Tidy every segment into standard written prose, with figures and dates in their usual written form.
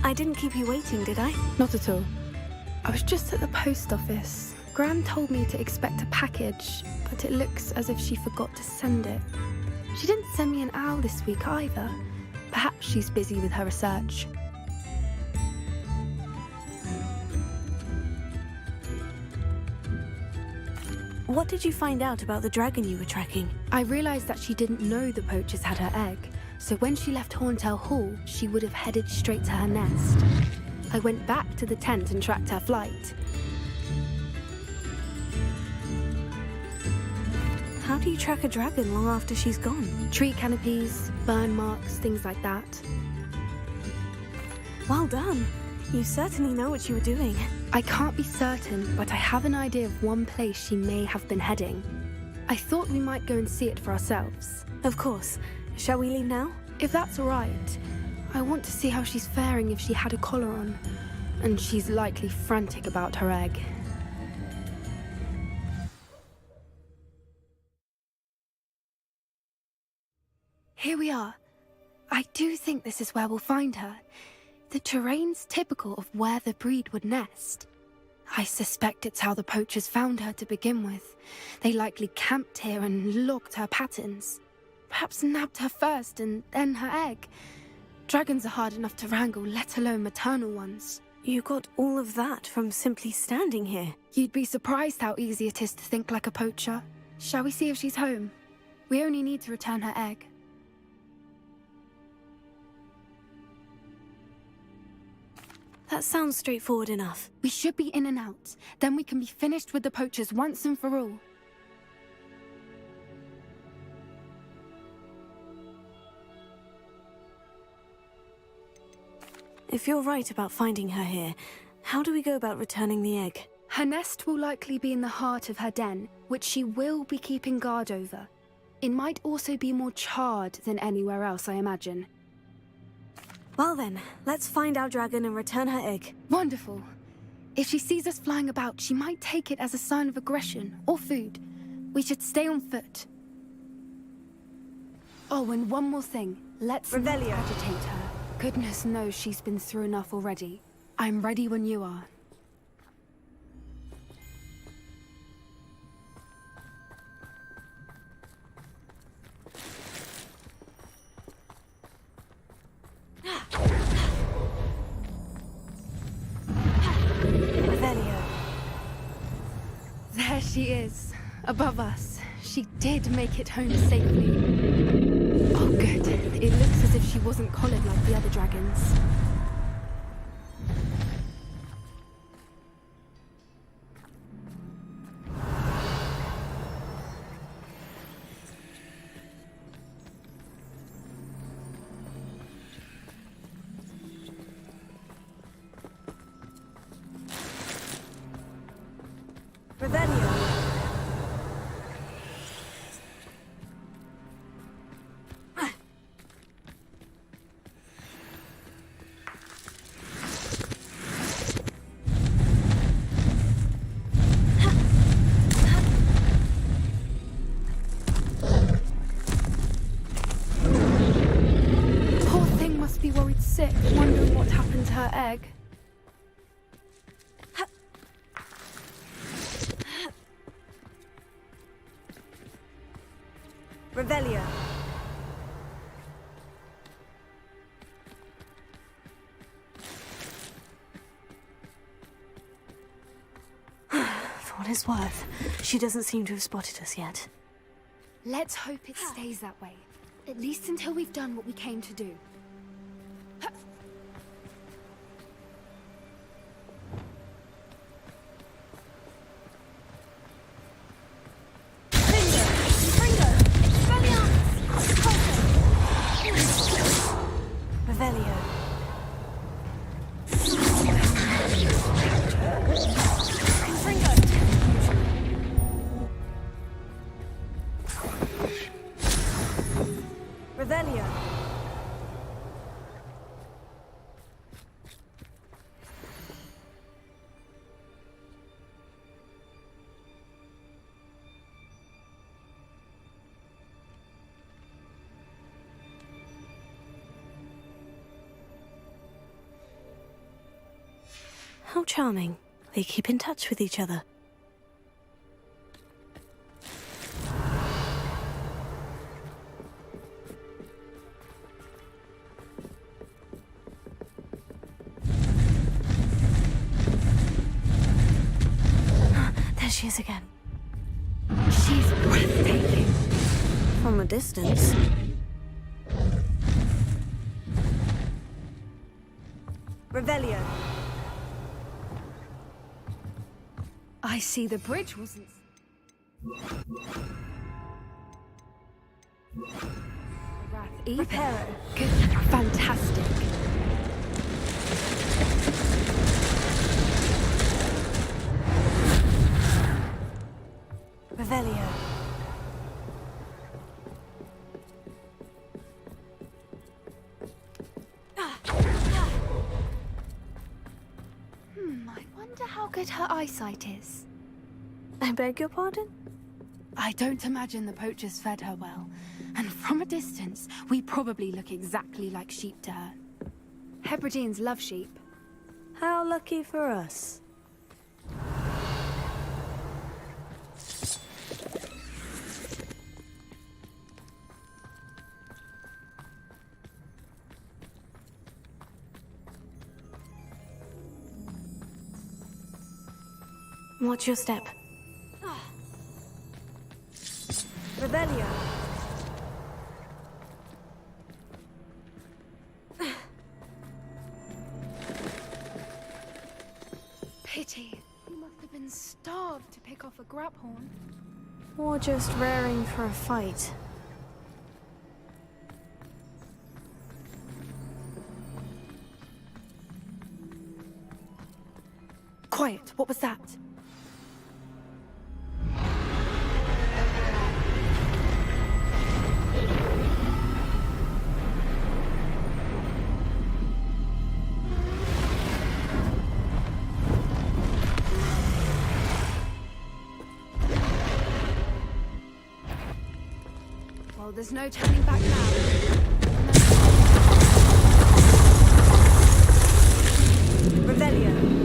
I didn't keep you waiting, did I? Not at all. I was just at the post office. Gran told me to expect a package, but it looks as if she forgot to send it. She didn't send me an owl this week either. Perhaps she's busy with her research. What did you find out about the dragon you were tracking? I realized that she didn't know the poachers had her egg, so when she left Horntail Hall, she would have headed straight to her nest. I went back to the tent and tracked her flight. How do you track a dragon long after she's gone? Tree canopies, burn marks, things like that. Well done. You certainly know what you were doing. I can't be certain, but I have an idea of one place she may have been heading. I thought we might go and see it for ourselves. Of course. Shall we leave now? If that's all right. I want to see how she's faring if she had a collar on. And she's likely frantic about her egg. Here we are. I do think this is where we'll find her. The terrain's typical of where the breed would nest. I suspect it's how the poachers found her to begin with. They likely camped here and logged her patterns. Perhaps nabbed her first and then her egg. Dragons are hard enough to wrangle, let alone maternal ones. You got all of that from simply standing here. You'd be surprised how easy it is to think like a poacher. Shall we see if she's home? We only need to return her egg. That sounds straightforward enough. We should be in and out. Then we can be finished with the poachers once and for all. If you're right about finding her here, how do we go about returning the egg? Her nest will likely be in the heart of her den, which she will be keeping guard over. It might also be more charred than anywhere else, I imagine. Well then, let's find our dragon and return her egg. Wonderful. If she sees us flying about, she might take it as a sign of aggression or food. We should stay on foot. Oh, and one more thing. Let's not Revelio. agitate her. Goodness knows she's been through enough already. I'm ready when you are. Revelio. There she is, above us. She did make it home safely. Oh, good. It looks as if she wasn't collared like the other dragons. Revelio. Poor thing must be worried sick, wondering what happened to her egg. Revelio. For what it's worth, she doesn't seem to have spotted us yet. Let's hope it stays that way. At least until we've done what we came to do. Revelio. Revelio. How charming. They keep in touch with each other. There she is again. She's breathtaking. From a distance. Revelio. I see the bridge wasn't... Reparo. Good. Fantastic. Revelio. I wonder how good her eyesight is. I beg your pardon? I don't imagine the poachers fed her well. And from a distance, we probably look exactly like sheep to her. Hebrideans love sheep. How lucky for us. Watch your step. Revelio. Pity. You must have been starved to pick off a graphorn. Or just raring for a fight. Quiet. What was that? Well, there's no turning back now. Revelio.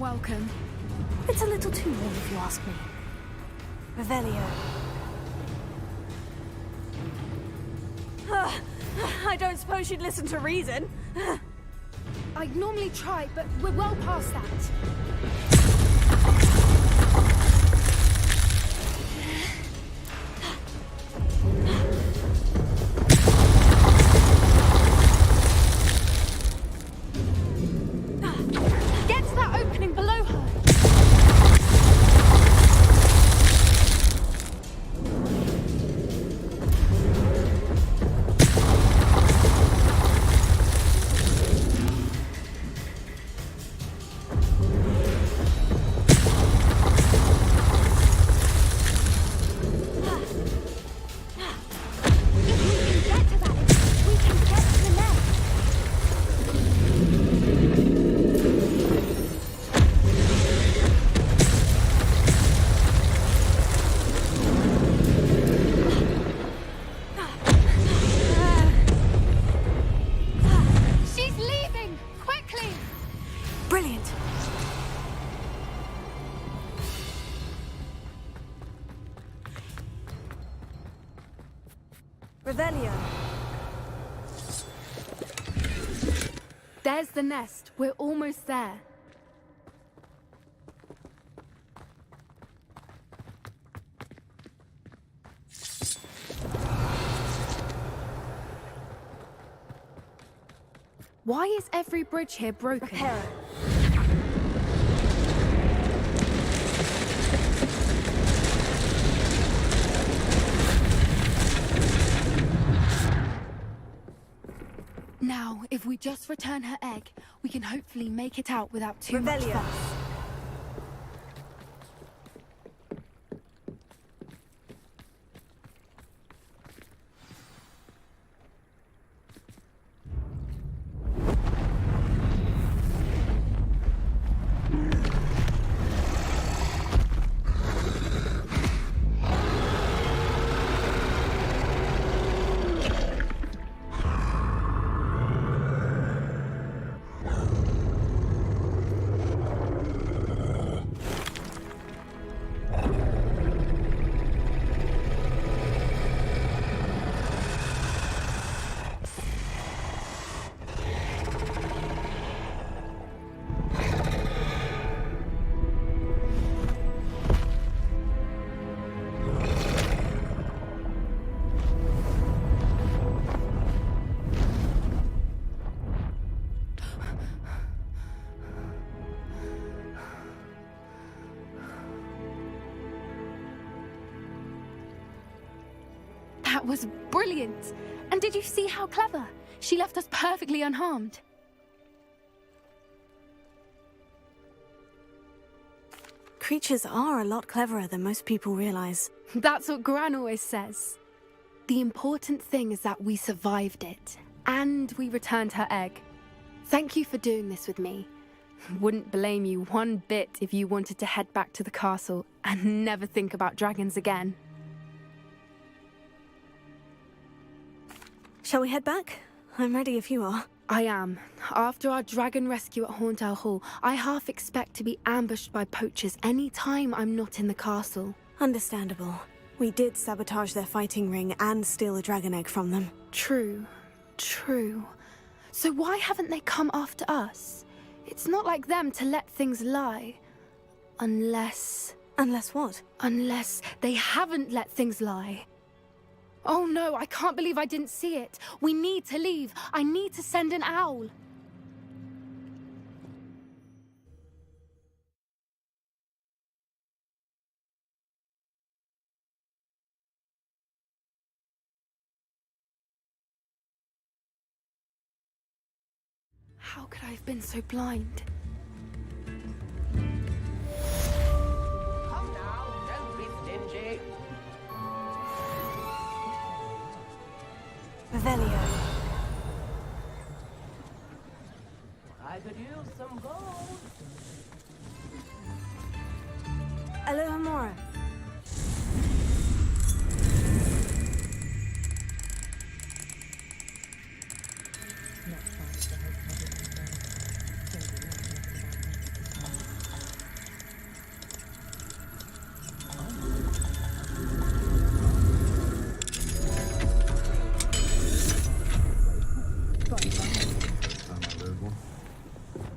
welcome. It's a little too warm if you ask me. Revelio. I don't suppose she'd listen to reason. I'd normally try, but we're well past that. Revelio. There's the nest. We're almost there. Why is every bridge here broken? Prepare. Now, if we just return her egg, we can hopefully make it out without too much Revelio. fuss. That was brilliant! And did you see how clever? She left us perfectly unharmed. Creatures are a lot cleverer than most people realize. That's what Gran always says. The important thing is that we survived it, and we returned her egg. Thank you for doing this with me. Wouldn't blame you one bit if you wanted to head back to the castle and never think about dragons again. Shall we head back? I'm ready if you are. I am. After our dragon rescue at Hauntow Hall, I half expect to be ambushed by poachers any time I'm not in the castle. Understandable. We did sabotage their fighting ring and steal a dragon egg from them. True. So why haven't they come after us? It's not like them to let things lie. Unless what? Unless they haven't let things lie. Oh no, I can't believe I didn't see it. We need to leave. I need to send an owl. How could I have been so blind? Come now, don't be stingy. Revelio. I could use some gold. Alohomora.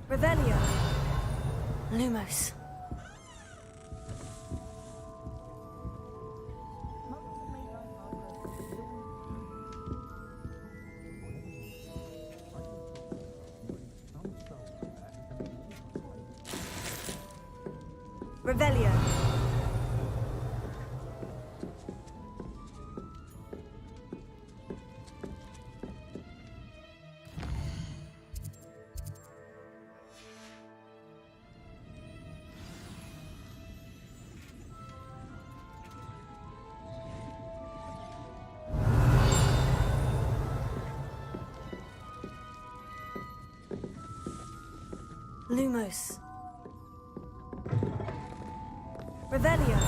Revelio. Lumos. Revelio. Lumos. Revelio.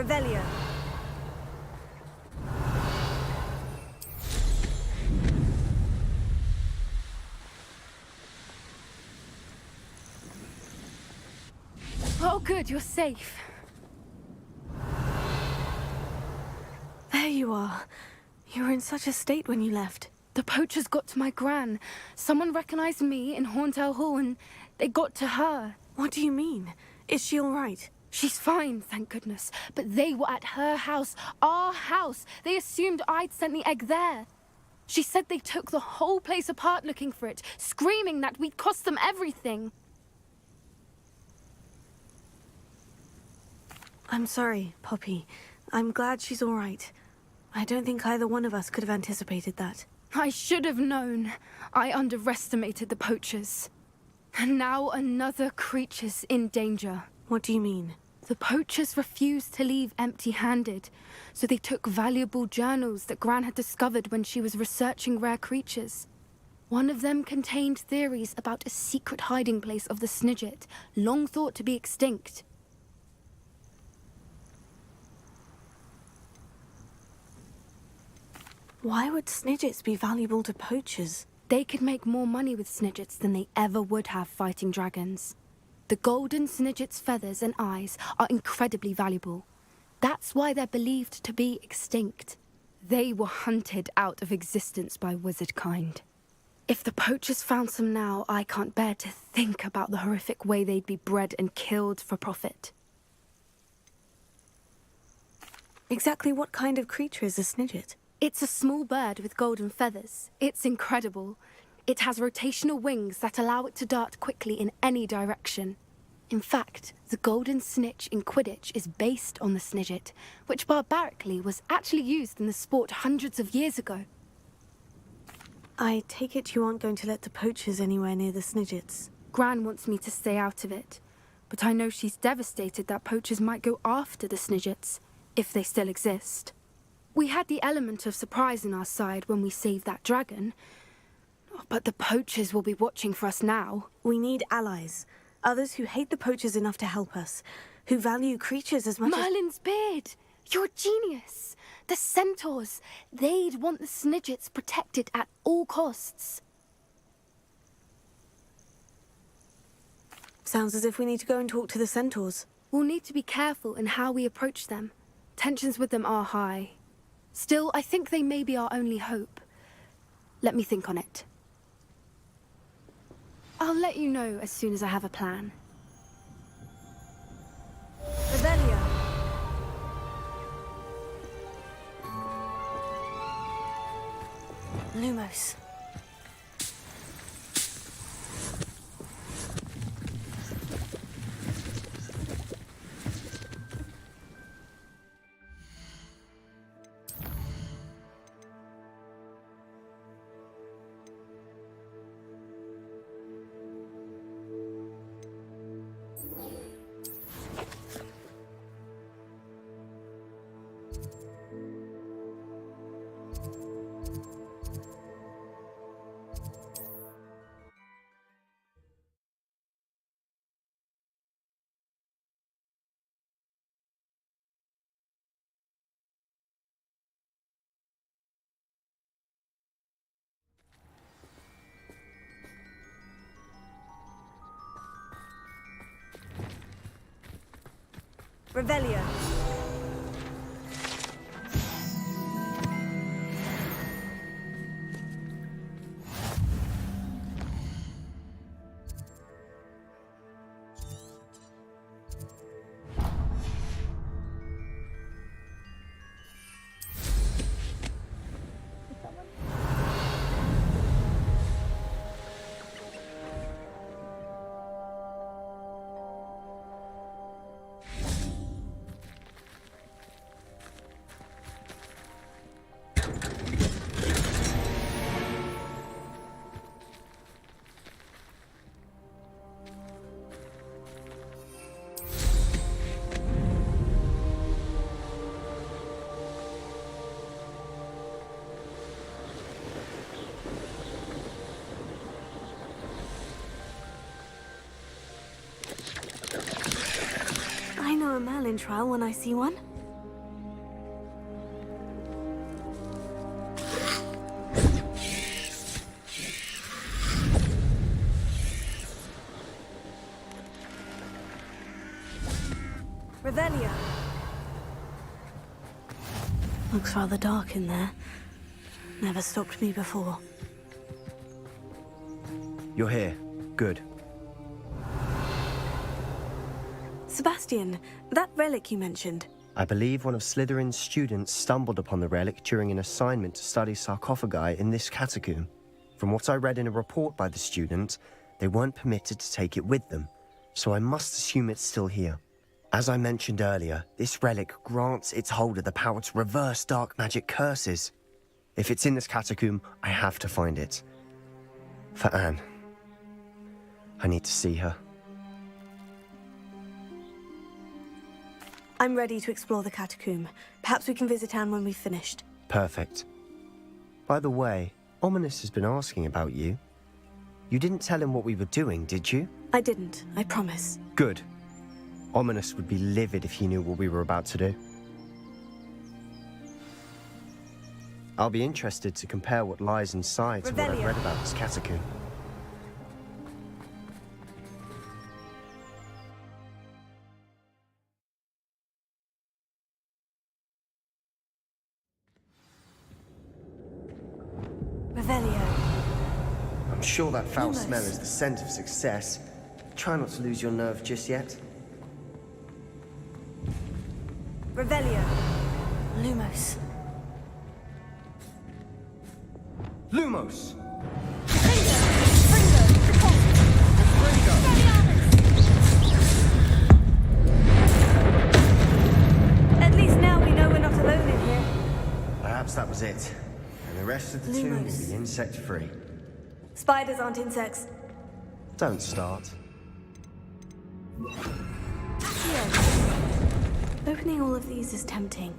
Revelio. Oh, good, you're safe. There you are. You were in such a state when you left. The poachers got to my gran. Someone recognized me in Horntail Hall and they got to her. What do you mean? Is she all right? She's fine, thank goodness. But they were at her house, our house. They assumed I'd sent the egg there. She said they took the whole place apart looking for it, screaming that we'd cost them everything. I'm sorry, Poppy. I'm glad she's all right. I don't think either one of us could have anticipated that. I should have known. I underestimated the poachers. And now another creature's in danger. What do you mean? The poachers refused to leave empty-handed, so they took valuable journals that Gran had discovered when she was researching rare creatures. One of them contained theories about a secret hiding place of the Snidget, long thought to be extinct. Why would Snidgets be valuable to poachers? They could make more money with Snidgets than they ever would have fighting dragons. The golden Snidget's feathers and eyes are incredibly valuable. That's why they're believed to be extinct. They were hunted out of existence by wizard kind. If the poachers found some now, I can't bear to think about the horrific way they'd be bred and killed for profit. Exactly what kind of creature is a Snidget? It's a small bird with golden feathers. It's incredible. It has rotational wings that allow it to dart quickly in any direction. In fact, the golden snitch in Quidditch is based on the Snidget, which barbarically was actually used in the sport hundreds of years ago. I take it you aren't going to let the poachers anywhere near the Snidgets. Gran wants me to stay out of it, but I know she's devastated that poachers might go after the Snidgets, if they still exist. We had the element of surprise on our side when we saved that dragon, but the poachers will be watching for us now. We need allies. Others who hate the poachers enough to help us. Who value creatures as much Merlin's beard! You're a genius! The centaurs! They'd want the Snidgets protected at all costs. Sounds as if we need to go and talk to the centaurs. We'll need to be careful in how we approach them. Tensions with them are high. Still, I think they may be our only hope. Let me think on it. I'll let you know as soon as I have a plan. Revelio. Lumos. Revelio. I know a Merlin trial when I see one. Looks rather dark in there. Never stopped me before. You're here. Good. Sebastian, that relic you mentioned. I believe one of Slytherin's students stumbled upon the relic during an assignment to study sarcophagi in this catacomb. From what I read in a report by the student, they weren't permitted to take it with them, so I must assume it's still here. As I mentioned earlier, this relic grants its holder the power to reverse dark magic curses. If it's in this catacomb, I have to find it. For Anne. I need to see her. I'm ready to explore the catacomb. Perhaps we can visit Anne when we've finished. Perfect. By the way, Ominous has been asking about you. You didn't tell him what we were doing, did you? I didn't, I promise. Good. Ominous would be livid if he knew what we were about to do. I'll be interested to compare what lies inside to what I've read about this catacomb. Revelio. I'm sure that foul smell is the scent of success. Try not to lose your nerve just yet. Revelio. Lumos. Lumos! At least now we know we're not alone in here. Perhaps that was it. And the rest of the tomb will Lumos. be insect-free. Spiders aren't insects. Don't start. Opening all of these is tempting.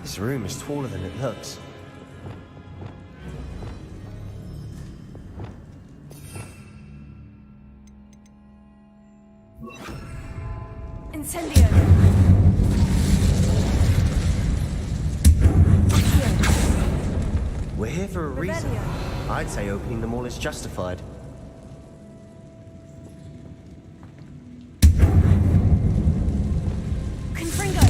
This room is taller than it looks. Incendio. We're here for a reason. Revelio. I'd say opening them all is justified. Confringo.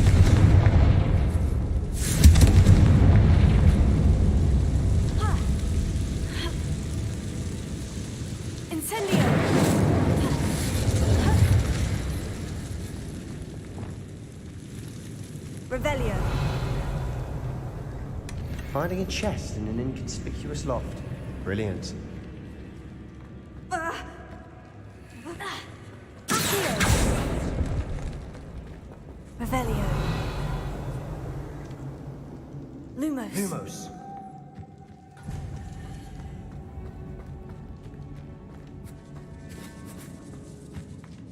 Incendio. Revelio. Finding a chest in an inconspicuous loft. Brilliant. Revelio. Lumos. Lumos.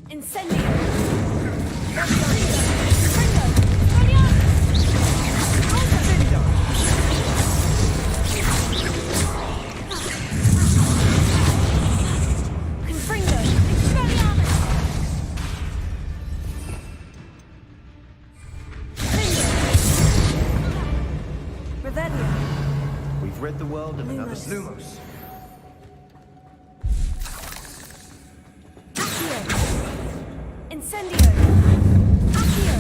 Incendio. Confringo. Revelio. We've rid the world of another Lumos. Lumos. Incendio. Accio.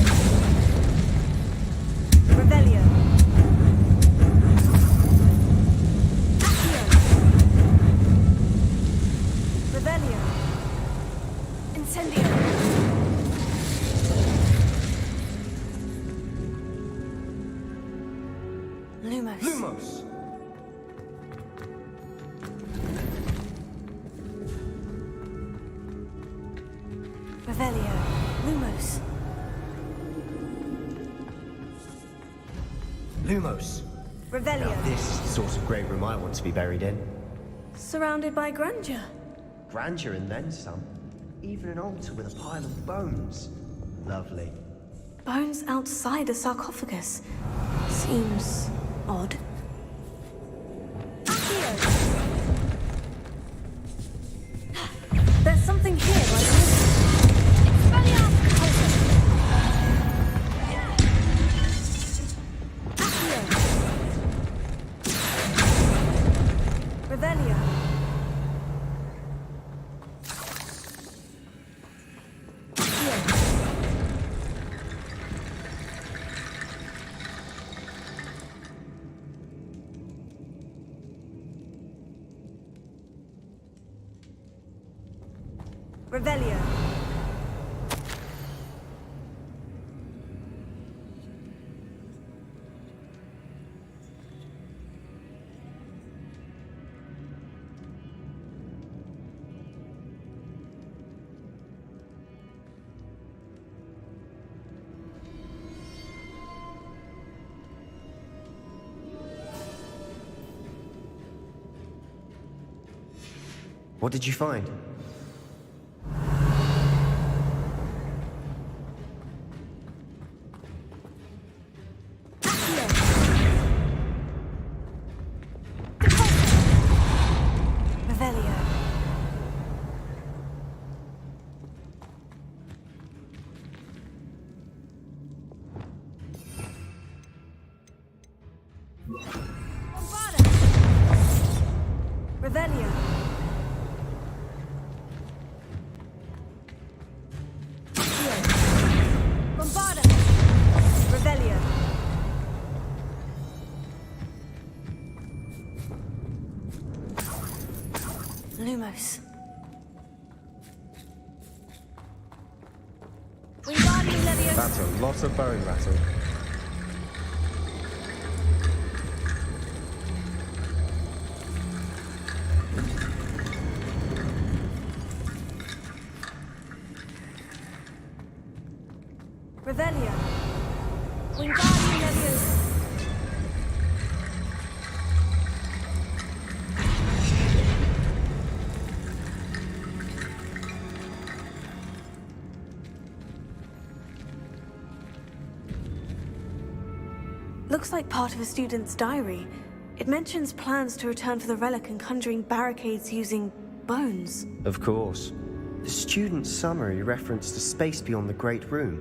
Revelio. Accio. Revelio. Incendio. Lumos. Lumos. Revelio. Lumos. Lumos. Revelio. Now this is the sort of grave room I want to be buried in. Surrounded by grandeur. Grandeur and then some. Even an altar with a pile of bones. Lovely. Bones outside a sarcophagus. Seems odd. There's Revelio. What did you find? Revelio. Revelio. Revelio. Lumos. Wingardium Leviosa. That's a lot of bone rattle. Revelio. Wingardium Leviosa. Looks like part of a student's diary. It mentions plans to return for the relic and conjuring barricades using bones. Of course. The student's summary referenced a space beyond the Great Room,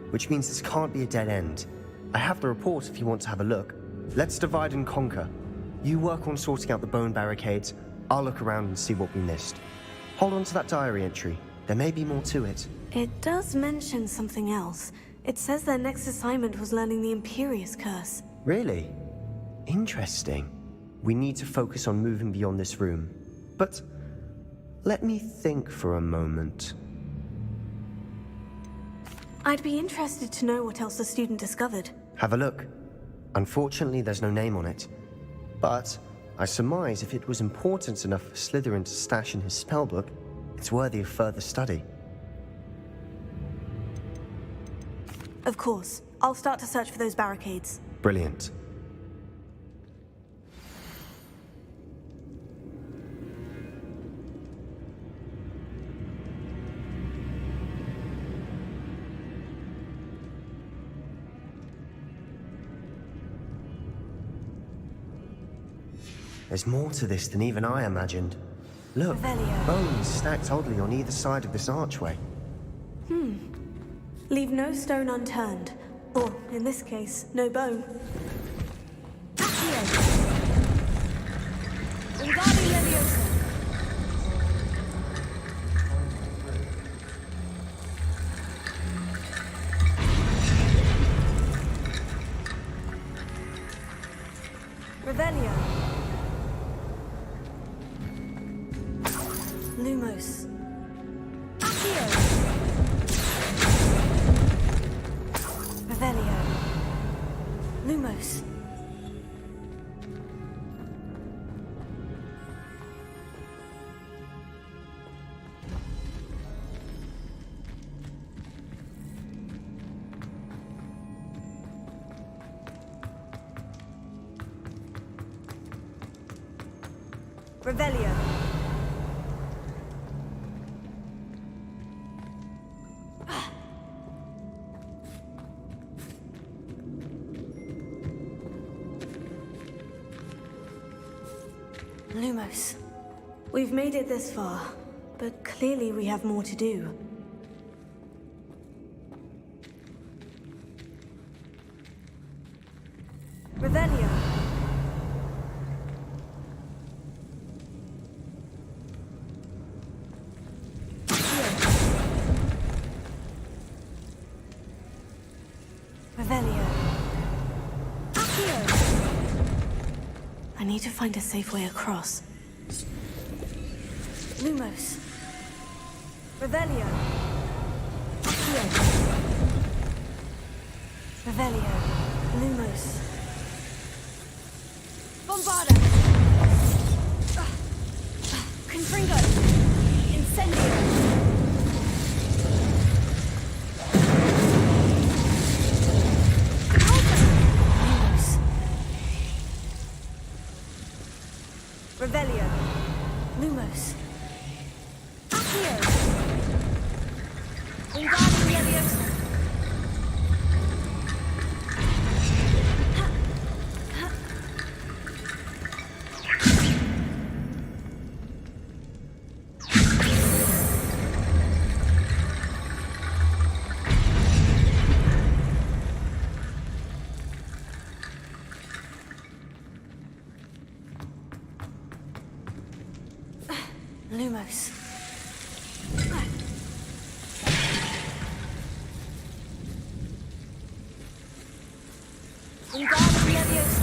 which means this can't be a dead end. I have the report if you want to have a look. Let's divide and conquer. You work on sorting out the bone barricades. I'll look around and see what we missed. Hold on to that diary entry. There may be more to it. It does mention something else. It says their next assignment was learning the Imperious Curse. Really? Interesting. We need to focus on moving beyond this room. But let me think for a moment. I'd be interested to know what else the student discovered. Have a look. Unfortunately, there's no name on it. But I surmise if it was important enough for Slytherin to stash in his spellbook, it's worthy of further study. Of course. I'll start to search for those barricades. Brilliant. There's more to this than even I imagined. Look, Revelio. bones stacked oddly on either side of this archway. Leave no stone unturned. Or, in this case, no bone. Wingardium Leviosa. Revelio. Lumos. Revelio. Lumos. Revelio. Lumos. We've made it this far, but clearly we have more to do. Revelio. Revelio. I need to find a safe way across. Lumos. Revelio. Accio. Revelio. Lumos. Bombarda. Confringo. Incendio. Lumos. Revelio. Lumos. Accio. Wingardium Leviosa. Lumos. Wingardium Leviosa.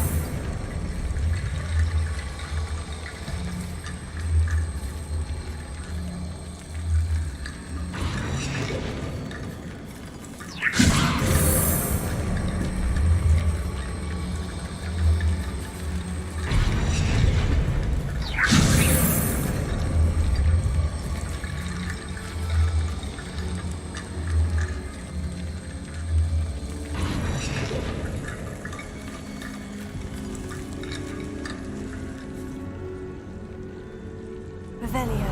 Revelio.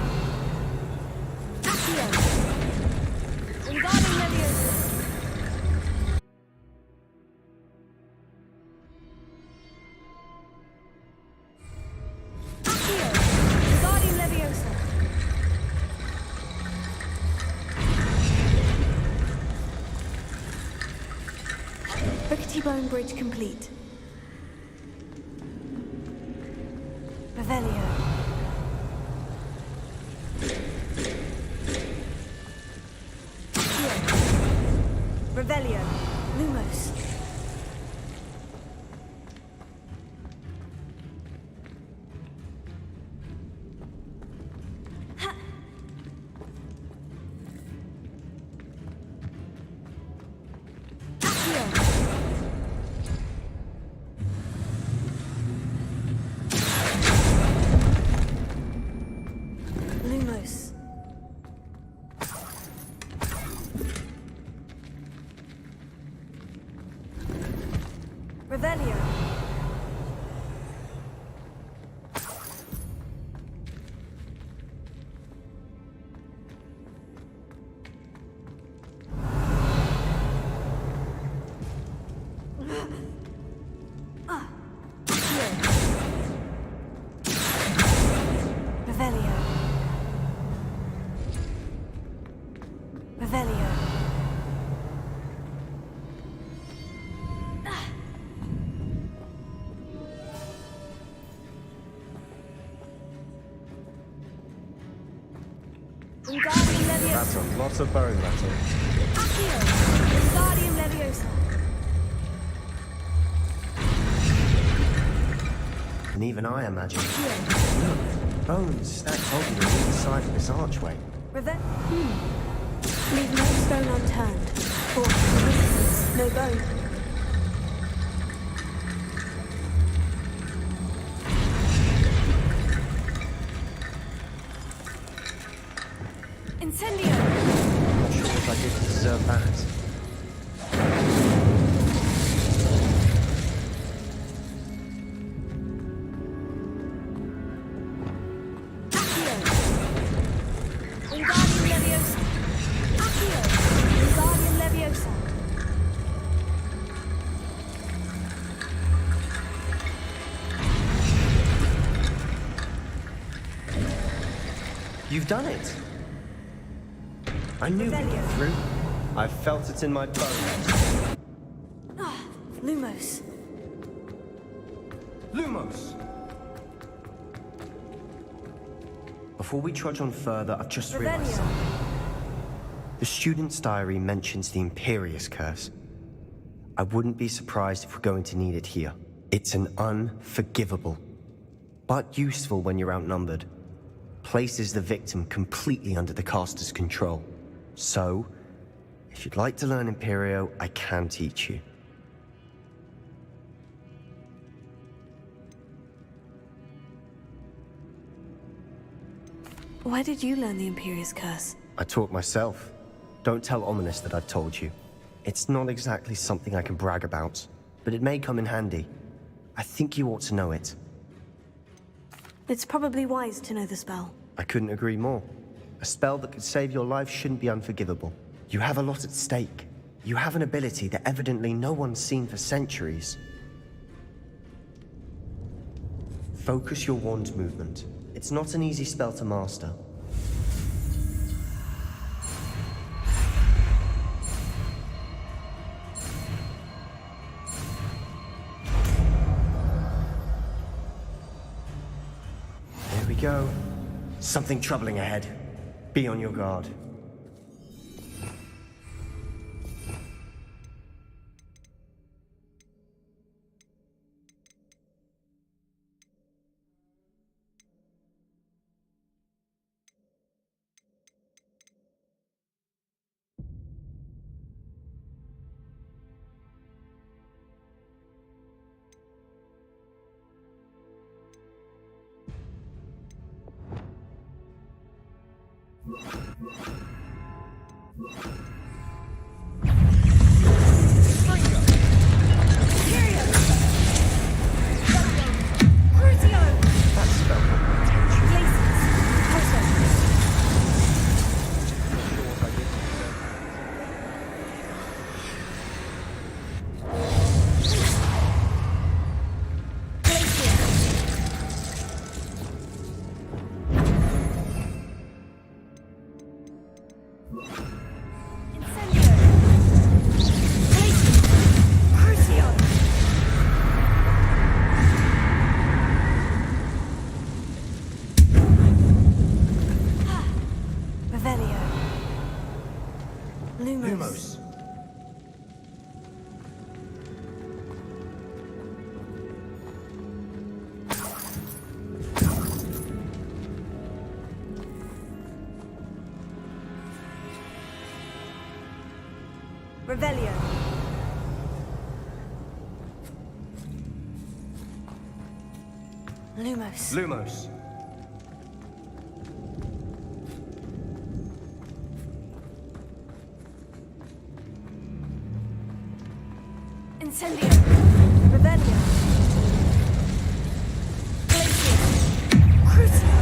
Accio. Wingardium Leviosa. Accio. Wingardium Leviosa. Rickety Bone Bridge complete. Revelio. Revelio. Lumos. Ha. Accio. Lumos. Revelio. Revelio. Revelio. Wingardium Leviosa. Battle, lots of bone battle. Accio. Wingardium Leviosa. And even I imagine. Look, bones stacked on either side of this archway. Leave no stone unturned. For resistance, no bone. Incendio. Not sure if I did deserve that. Accio. Wingardium Leviosa. Accio. Wingardium Leviosa. You've done it! I knew we'd get through. I felt it in my bones. Lumos. Lumos! Before we trudge on further, I've just realized Revelio. something. The student's diary mentions the Imperious Curse. I wouldn't be surprised if we're going to need it here. It's an unforgivable, but useful when you're outnumbered. places the victim completely under the caster's control. So, if you'd like to learn Imperio, I can teach you. Where did you learn the Imperious Curse? I taught myself. Don't tell Ominous that I've told you. It's not exactly something I can brag about, but it may come in handy. I think you ought to know it. It's probably wise to know the spell. I couldn't agree more. A spell that could save your life shouldn't be unforgivable. You have a lot at stake. You have an ability that evidently no one's seen for centuries. Focus your wand movement. It's not an easy spell to master. There we go. Something troubling ahead. Be on your guard. Revelio. Lumos. Lumos. Incendio. Revelio. Glacier. Crucio.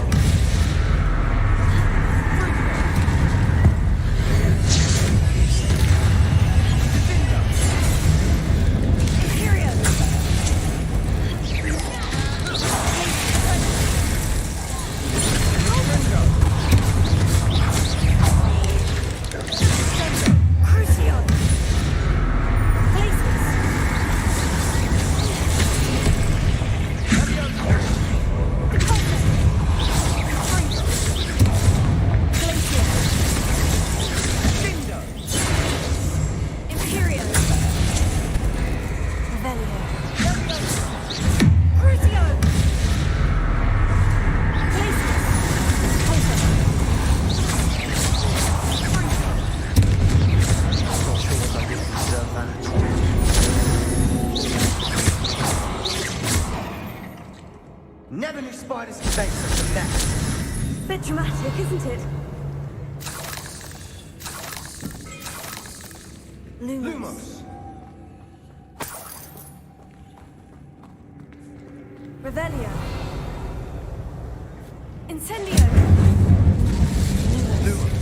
Never knew spiders could make such a mess. Bit dramatic, isn't it? Lumos. Revelio. Incendio. Lumos.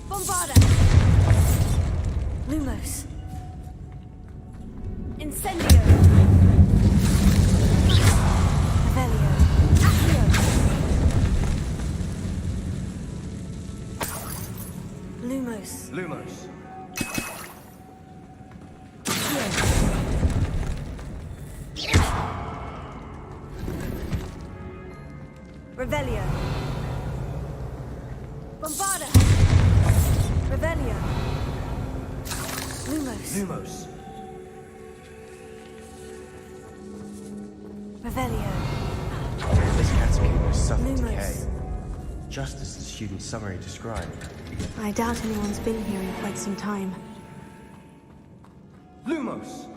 Bombarda. Lumos. Incendio. Revelio. Accio. Lumos. Lumos. Revelio. Bombarda. Revelio. Lumos. Lumos. Revelio. This catacomb has suffered Lumos. decay, just as the student's summary described. I doubt anyone's been here in quite some time. Lumos!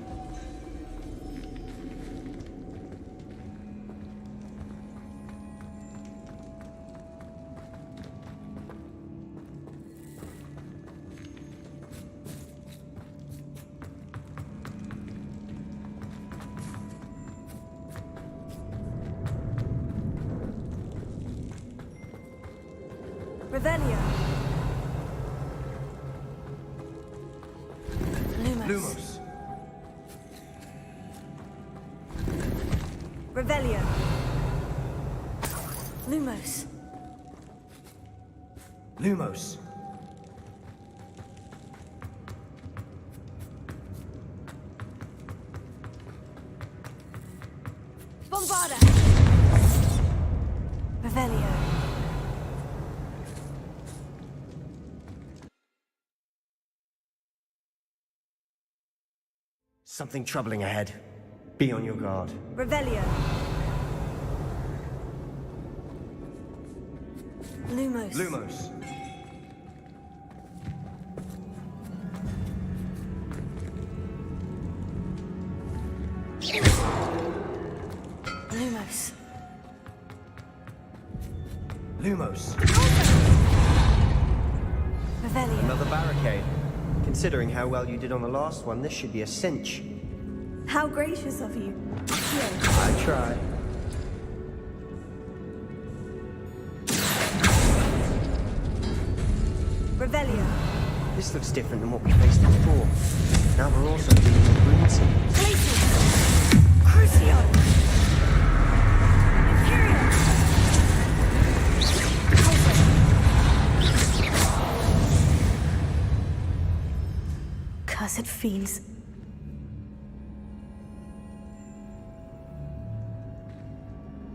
Revelio. Lumos. Lumos. Revelio. Lumos. Lumos. Bombarda. Revelio. Something troubling ahead. Be on your guard. Revelio. Lumos. Lumos. Lumos. Lumos. Revelio. Another barricade. Considering how well you did on the last one, this should be a cinch. How gracious of you. I try. Revelio. This looks different than what we faced before. Now we're also dealing with rune symbols. Glacius. Crucio. Imperial. Cursed fiends.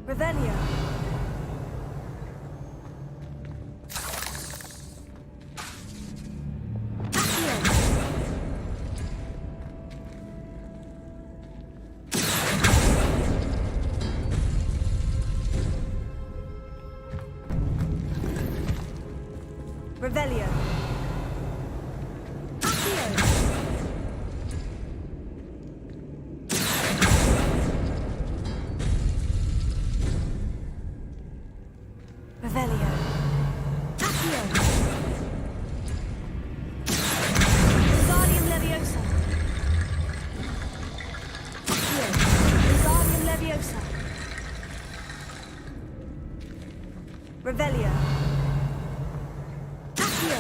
Revelio. Revelio. Revelio. Accio. Wingardium Leviosa. Accio. Wingardium Leviosa. Revelio. Accio.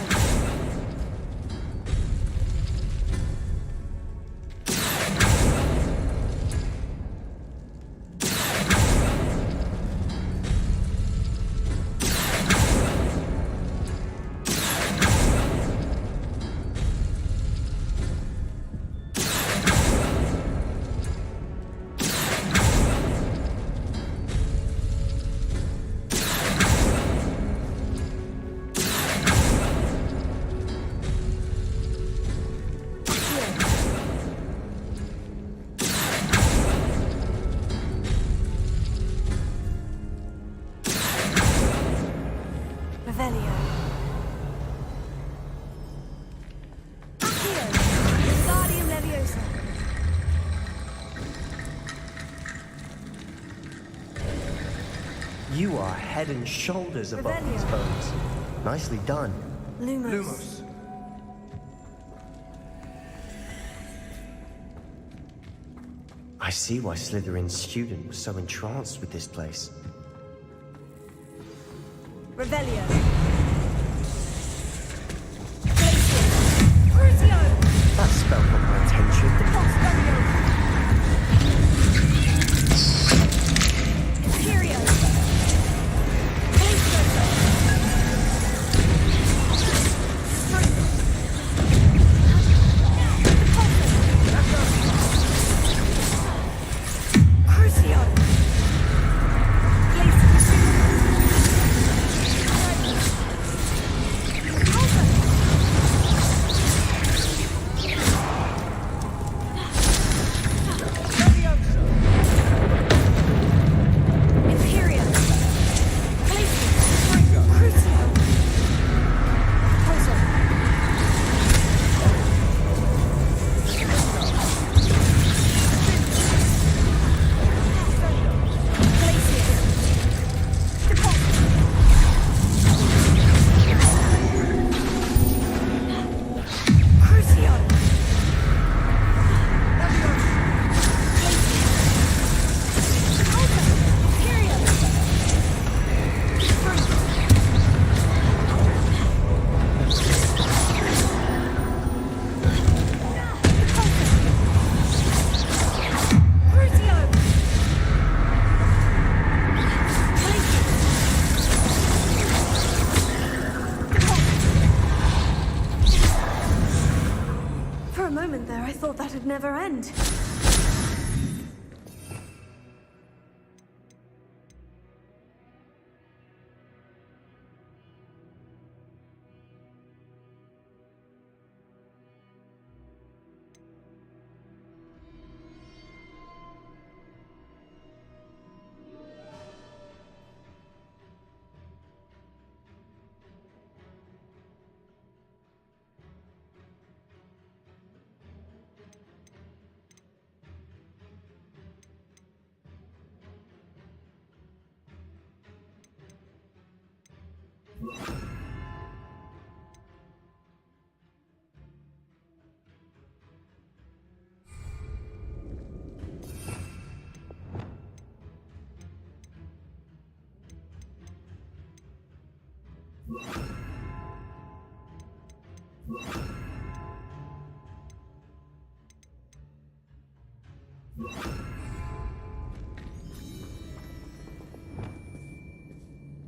Revelio. Accio. Wingardium Leviosa. You are head and shoulders above Revelio. these bones. Nicely done. Lumos. I see why Slytherin's student was so entranced with this place. Revelio. Glacius. Crucio. That spell got my attention. Postbelio. Imperio. Crucio. Glacius.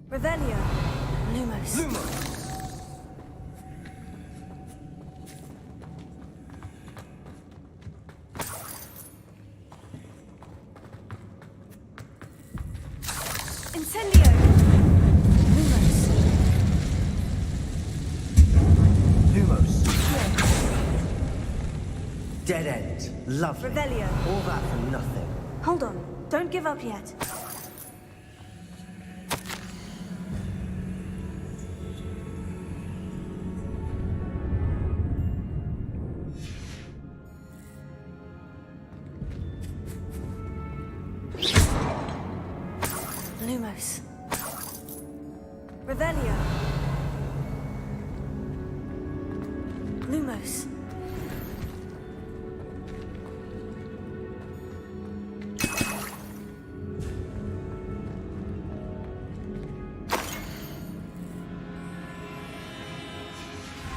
Revelio. Lumos. Lumos! Incendio. Lumos. Lumos. Dead end. Lovely. Revelio. All that for nothing. Hold on. Don't give up yet. Lumos. Revelio. Lumos.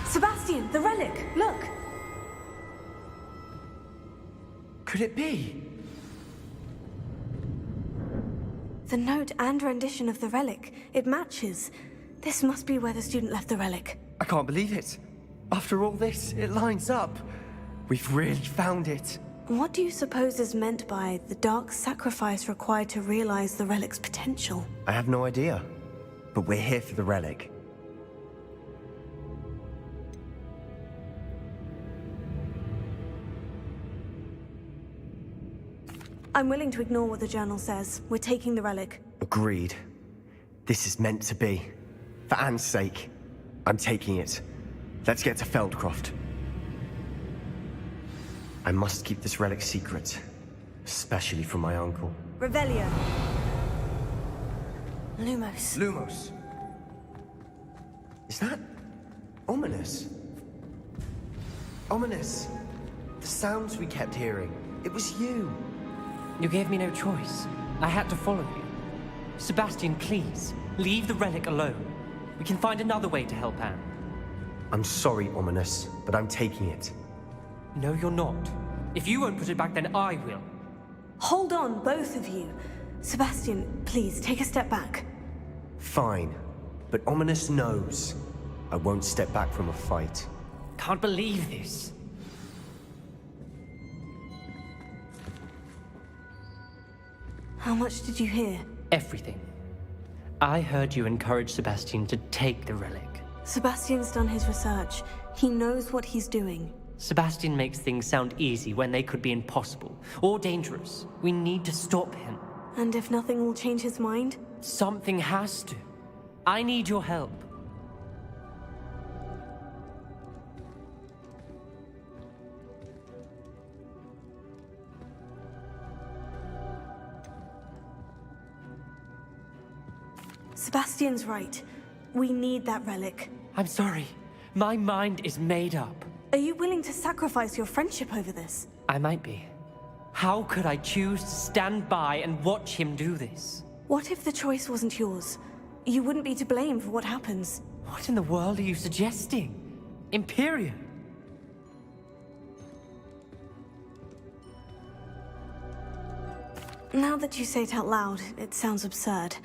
Sebastian, the relic! Look! Could it be? The note and rendition of the relic. It matches. This must be where the student left the relic. I can't believe it. After all this, it lines up. We've really found it. What do you suppose is meant by the dark sacrifice required to realize the relic's potential? I have no idea. But we're here for the relic. I'm willing to ignore what the journal says. We're taking the relic. Agreed. This is meant to be. For Anne's sake, I'm taking it. Let's get to Feldcroft. I must keep this relic secret, especially from my uncle. Revelio. Lumos. Lumos. Is that ominous? Ominous. The sounds we kept hearing. It was you. You gave me no choice. I had to follow you. Sebastian, please, leave the relic alone. We can find another way to help Anne. I'm sorry, Ominous, but I'm taking it. No, you're not. If you won't put it back, then I will. Hold on, both of you. Sebastian, please, take a step back. Fine, but Ominous knows I won't step back from a fight. Can't believe this. How much did you hear? Everything. I heard you encourage Sebastian to take the relic. Sebastian's done his research. He knows what he's doing. Sebastian makes things sound easy when they could be impossible or dangerous. We need to stop him. And if nothing will change his mind? Something has to. I need your help. Sebastian's right. We need that relic. I'm sorry. My mind is made up. Are you willing to sacrifice your friendship over this? I might be. How could I choose to stand by and watch him do this? What if the choice wasn't yours? You wouldn't be to blame for what happens. What in the world are you suggesting? Imperium? Now that you say it out loud, it sounds absurd.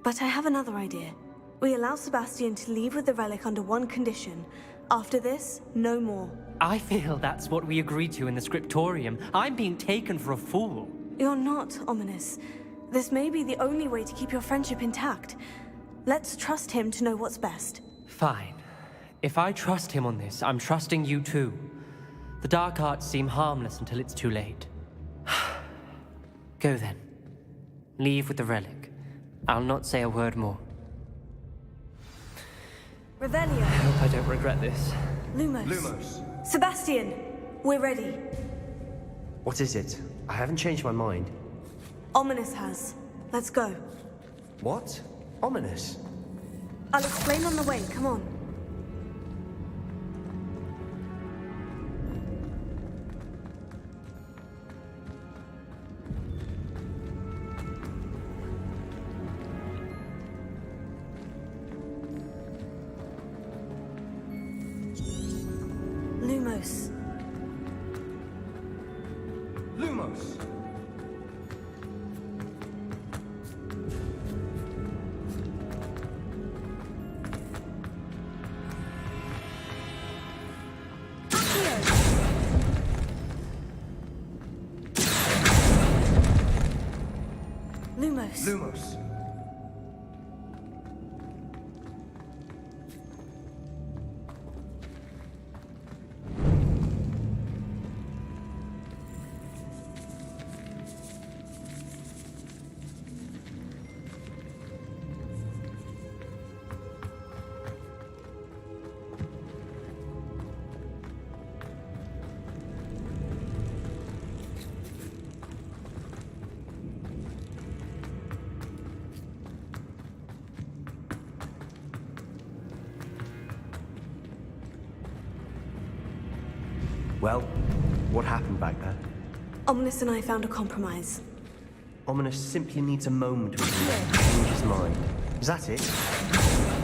But I have another idea. We allow Sebastian to leave with the relic under one condition. After this, no more. I feel that's what we agreed to in the scriptorium. I'm being taken for a fool. You're not, Ominous. This may be the only way to keep your friendship intact. Let's trust him to know what's best. Fine. If I trust him on this, I'm trusting you too. The dark arts seem harmless until it's too late. Go then. Leave with the relic. I'll not say a word more. Revelio. I hope I don't regret this. Lumos. Lumos. Sebastian, we're ready. What is it? I haven't changed my mind. Ominous has. Let's go. What? Ominous? I'll explain on the way, come on. Lumos. Lumos! Lumos. Lumos. Well, what happened back there? Ominous and I found a compromise. Ominous simply needs a moment with you to change his mind. Is that it?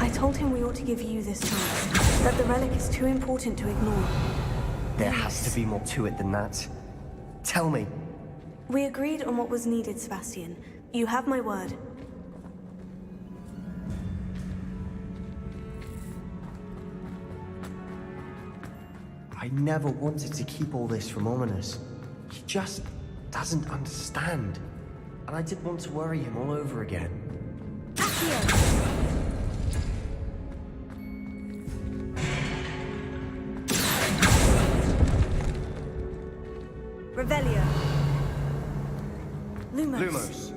I told him we ought to give you this chance, that the relic is too important to ignore. There has to be more to it than that. Tell me. We agreed on what was needed, Sebastian. You have my word. I never wanted to keep all this from Ominous. He just doesn't understand. And I didn't want to worry him all over again. Revelio. Lumos. Lumos.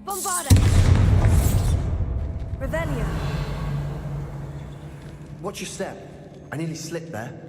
Bombarda. Revelio. Watch your step. I nearly slipped there.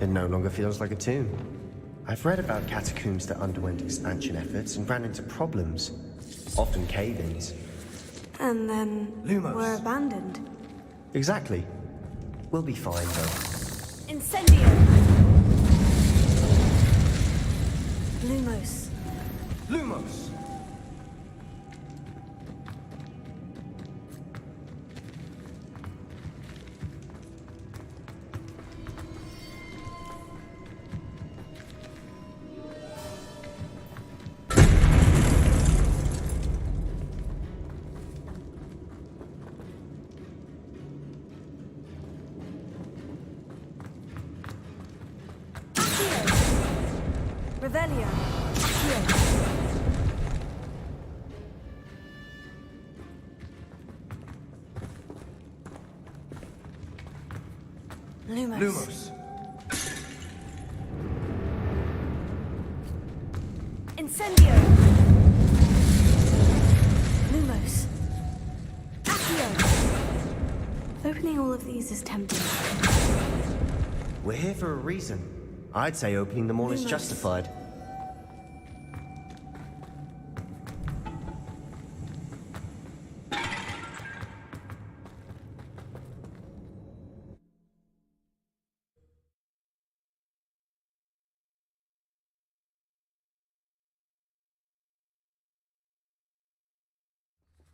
It no longer feels like a tomb. I've read about catacombs that underwent expansion efforts and ran into problems, often cave-ins. And then Lumos. were abandoned. Exactly. We'll be fine, though. Incendio. Lumos. Lumos! Revelio. Lumos. Lumos. Incendio. Lumos. Accio. Opening all of these is tempting. We're here for a reason. I'd say opening them all is Lumos. justified.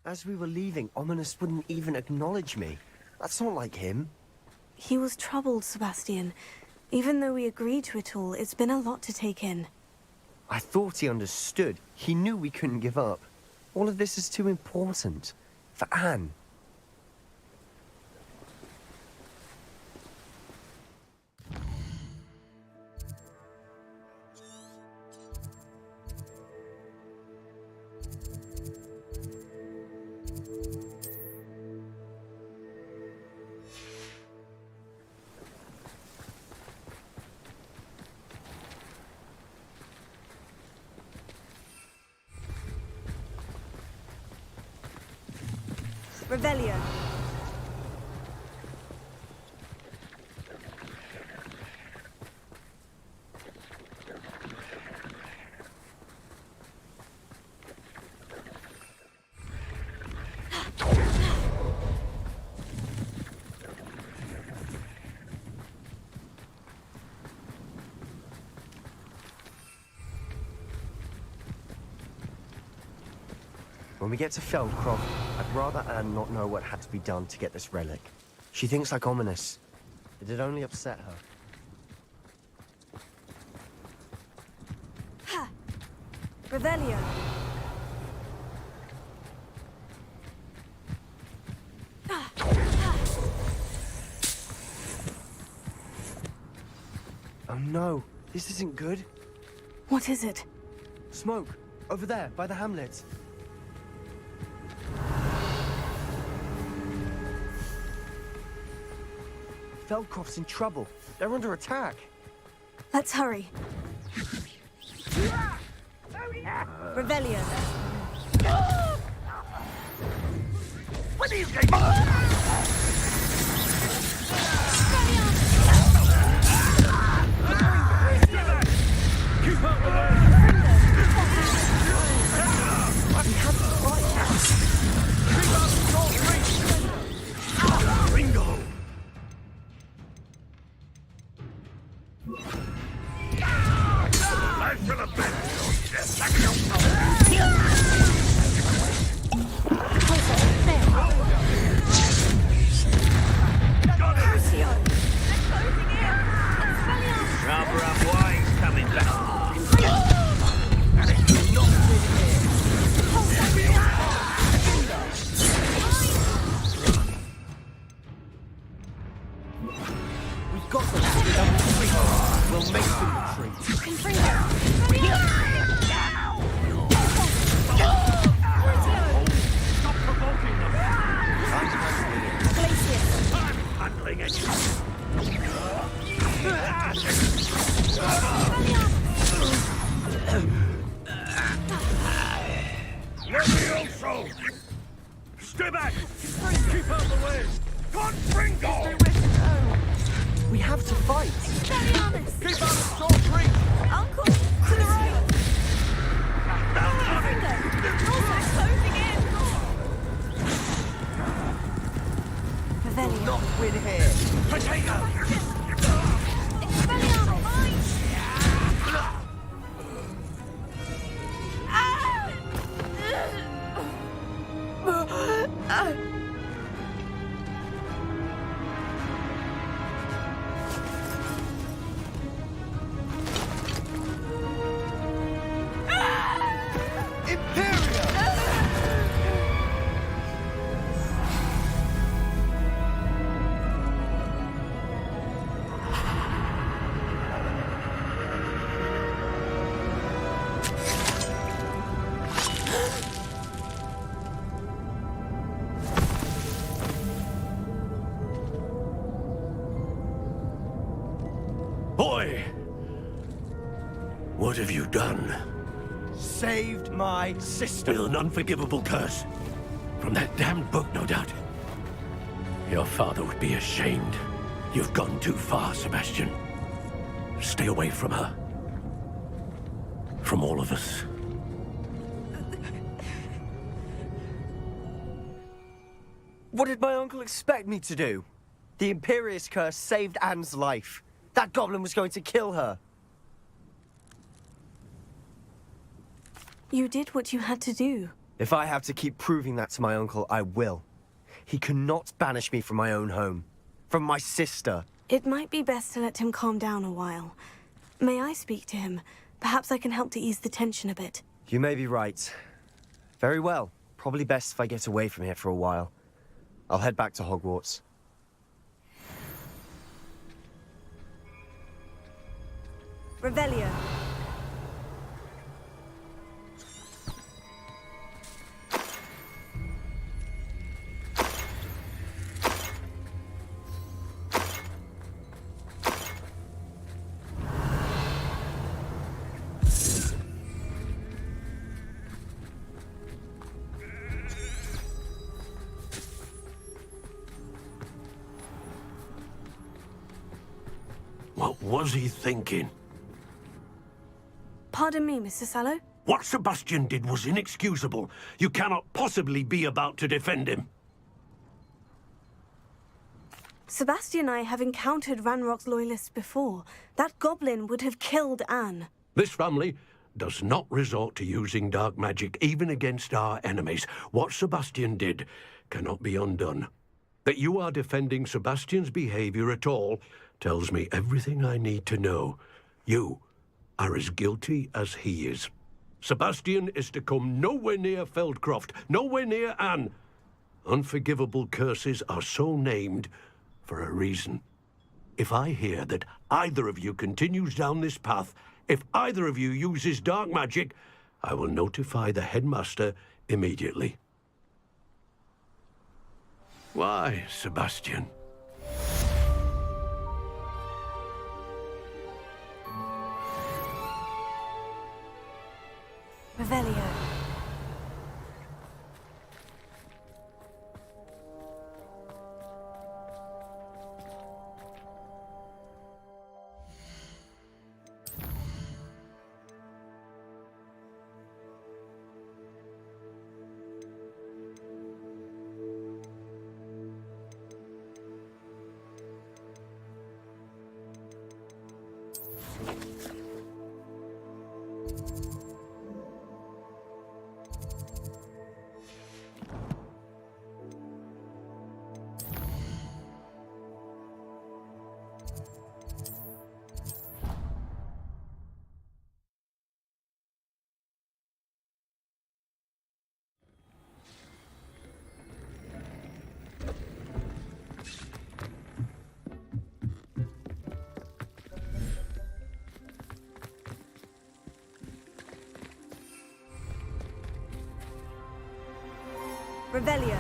As we were leaving, Ominous wouldn't even acknowledge me. That's not like him. He was troubled, Sebastian. Even though we agreed to it all, it's been a lot to take in. I thought he understood. He knew we couldn't give up. All of this is too important. For Anne. Revelio. When we get to Feldcroft, I'd rather Anne not know what had to be done to get this relic. She thinks like ominous. It'd only upset her. Ha! Revelio. Oh no, this isn't good. What is it? Smoke, over there, by the hamlet. Feldcroft's in trouble. They're under attack. Let's hurry. Revelio. What are you guys? Keep up the way! We have to fight! Keep up the short reach! Ringo! I feel a bit in your chest. Got it! Rather up wine coming back. We've got them. We'll make them retreat. Stop provoking them. I'm handling it. Leviosa! Stay back! Keep out the way! Ringo! We have to fight. Keep out of short reach! Uncle, to the right. Revelio. Not win here. Potato! Boy! What have you done? Saved my sister. With an unforgivable curse. From that damned book, no doubt. Your father would be ashamed. You've gone too far, Sebastian. Stay away from her. From all of us. What did my uncle expect me to do? The Imperious curse saved Anne's life. That goblin was going to kill her. You did what you had to do. If I have to keep proving that to my uncle, I will. He cannot banish me from my own home. From my sister. It might be best to let him calm down a while. May I speak to him? Perhaps I can help to ease the tension a bit. You may be right. Very well. Probably best if I get away from here for a while. I'll head back to Hogwarts. Revelio. What was he thinking? Pardon me, Mr. Sallow? What Sebastian did was inexcusable. You cannot possibly be about to defend him. Sebastian and I have encountered Ranrock's loyalists before. That goblin would have killed Anne. This family does not resort to using dark magic even against our enemies. What Sebastian did cannot be undone. That you are defending Sebastian's behavior at all tells me everything I need to know. You are as guilty as he is. Sebastian is to come nowhere near Feldcroft, nowhere near Anne. Unforgivable curses are so named for a reason. If I hear that either of you continues down this path, if either of you uses dark magic, I will notify the headmaster immediately. Why, Sebastian? Revelio. Revelio.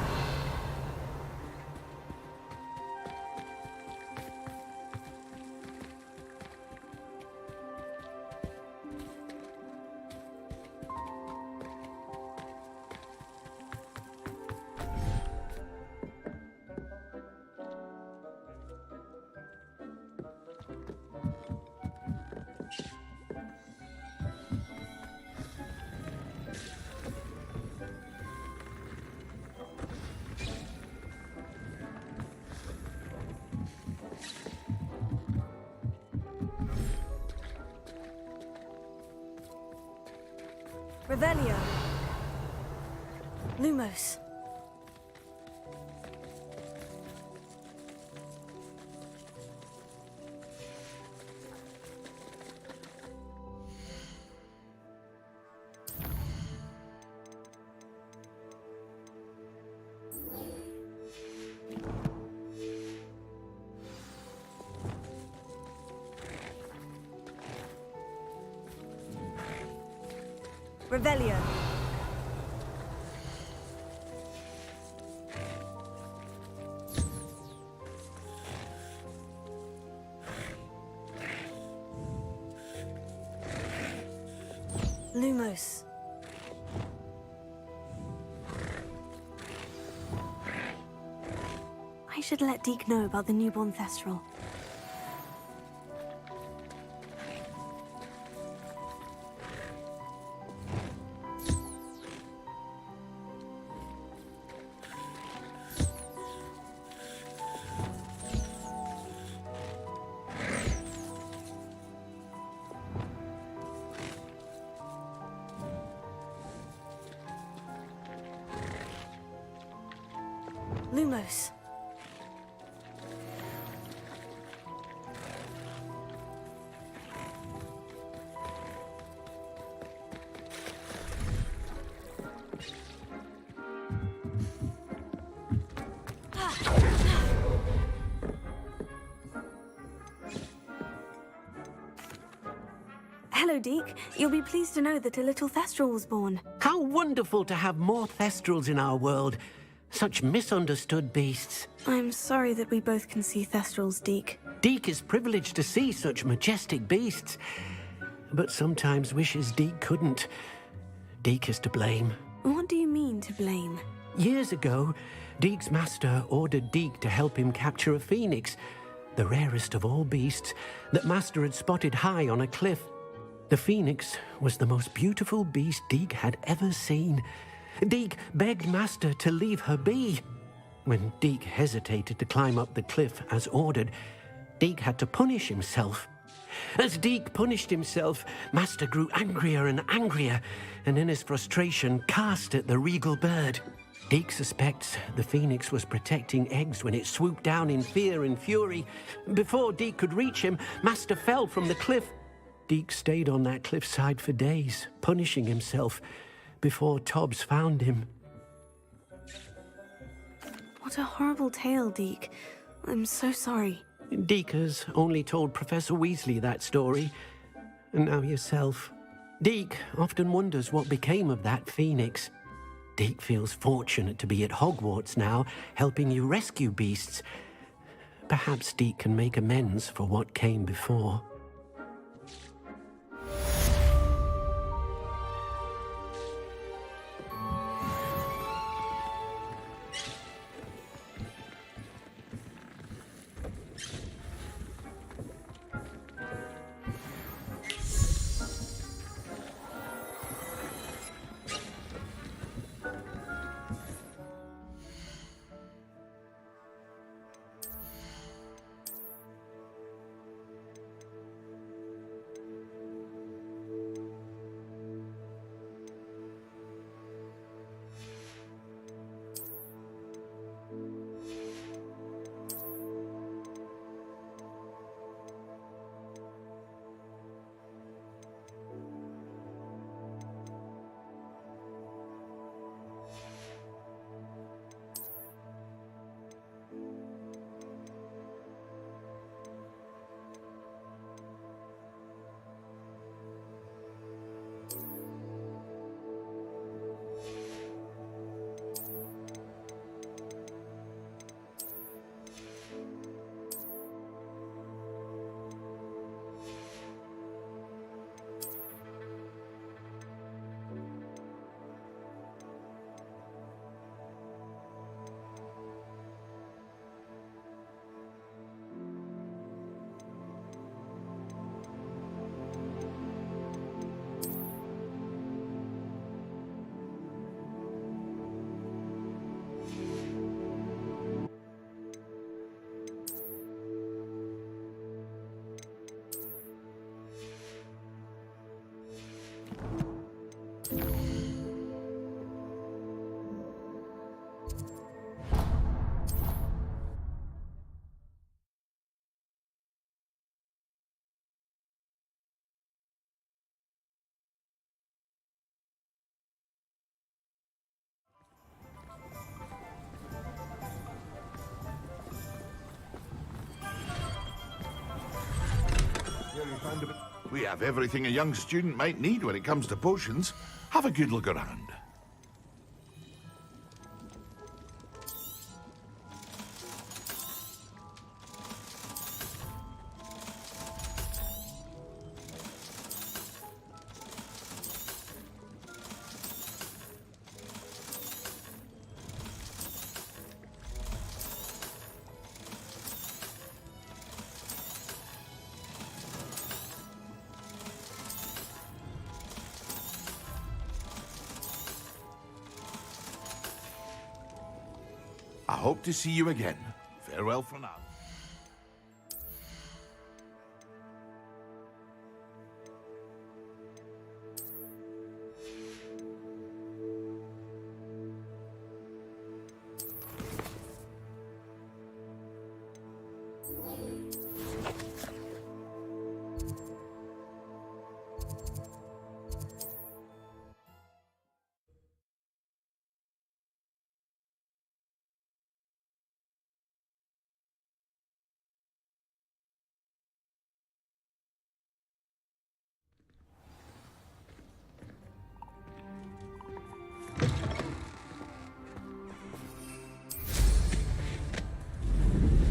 Revelio. Lumos. Revelio. Lumos. I should let Deke know about the newborn Thestral. Lumos. Hello, Deke. You'll be pleased to know that a little Thestral was born. How wonderful to have more Thestrals in our world. Such misunderstood beasts. I'm sorry that we both can see Thestrals, Deke. Deke is privileged to see such majestic beasts, but sometimes wishes Deke couldn't. Deke is to blame. What do you mean, to blame? Years ago, Deke's master ordered Deke to help him capture a phoenix, the rarest of all beasts, that master had spotted high on a cliff. The phoenix was the most beautiful beast Deke had ever seen. Deke begged master to leave her be. When Deke hesitated to climb up the cliff as ordered, Deke had to punish himself. As Deke punished himself, Master grew angrier and angrier, and in his frustration cast at the regal bird. Deke suspects the phoenix was protecting eggs when it swooped down in fear and fury. Before Deke could reach him, Master fell from the cliff. Deke stayed on that cliffside for days, punishing himself, before Tobbs found him. What a horrible tale, Deke. I'm so sorry. Deke has only told Professor Weasley that story, and now yourself. Deke often wonders what became of that phoenix. Deke feels fortunate to be at Hogwarts now, helping you rescue beasts. Perhaps Deke can make amends for what came before. We have everything a young student might need when it comes to potions. Have a good look around. I hope to see you again. Farewell for now.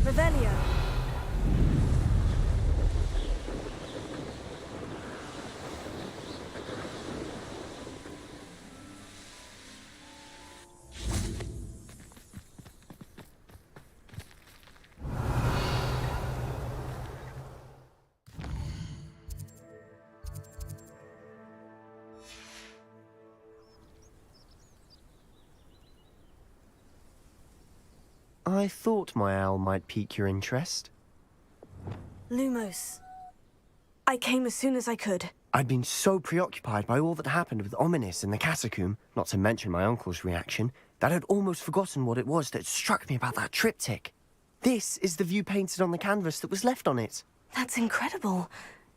Revelio. I thought my owl might pique your interest. Lumos. I came as soon as I could. I'd been so preoccupied by all that happened with Ominis in the catacomb, not to mention my uncle's reaction, that I'd almost forgotten what it was that struck me about that triptych. This is the view painted on the canvas that was left on it. That's incredible.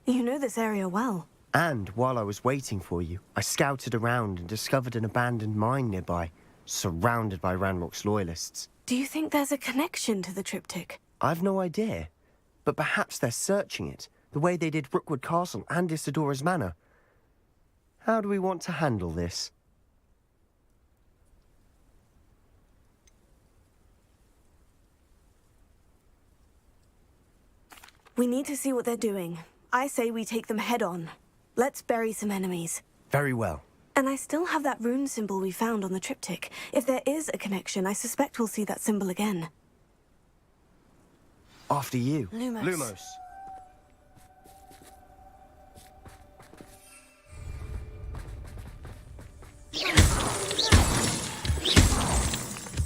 You know this area well. And while I was waiting for you, I scouted around and discovered an abandoned mine nearby, surrounded by Ranrock's loyalists. Do you think there's a connection to the triptych? I've no idea, but perhaps they're searching it, the way they did Rookwood Castle and Isidora's Manor. How do we want to handle this? We need to see what they're doing. I say we take them head on. Let's bury some enemies. Very well. And I still have that rune symbol we found on the triptych. If there is a connection, I suspect we'll see that symbol again. After you. Lumos. Lumos.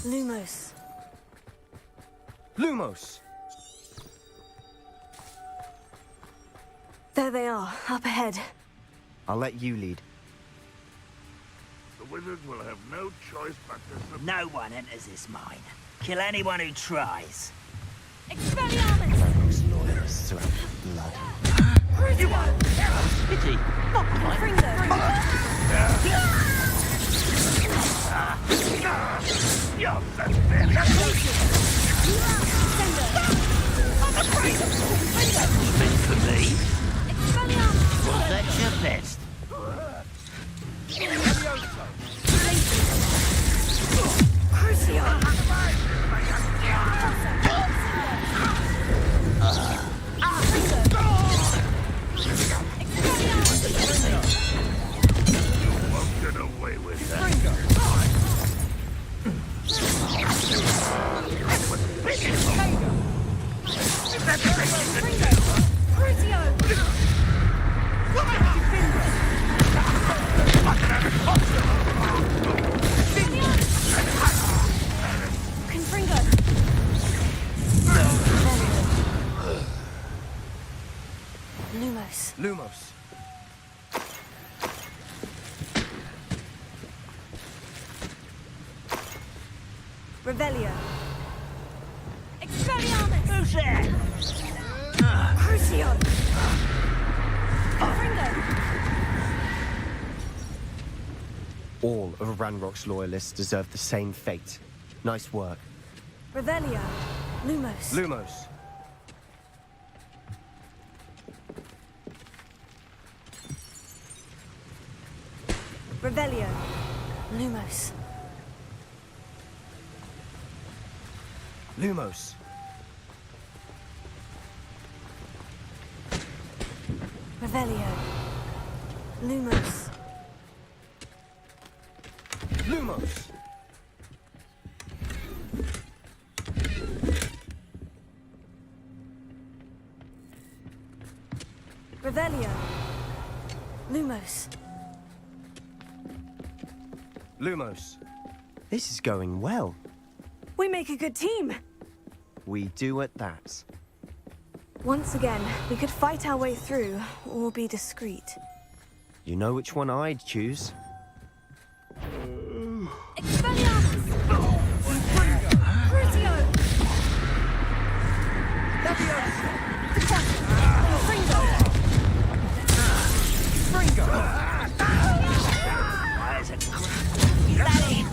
Lumos. Lumos! There they are, up ahead. I'll let you lead. The wizards will have no choice but to... No one enters this mine. Kill anyone who tries. Expelliarmus! Ranrock's loyalists are out of blood. You are pity, not mine. You're pathetic. Meant for me? Was that your best? You won't get away with that. Lumos. Lumos. Revelio. Expelliarmus! Who's there? Crucio. All of Ranrock's loyalists deserve the same fate. Nice work. Revelio. Lumos. Lumos. Revelio. Lumos. Lumos. Revelio. Lumos. Lumos. Revelio. Lumos. Lumos. This is going well. We make a good team. We do at that. Once again, we could fight our way through, or be discreet. You know which one I'd choose. Expelliarmus! Crucio! There's a that is.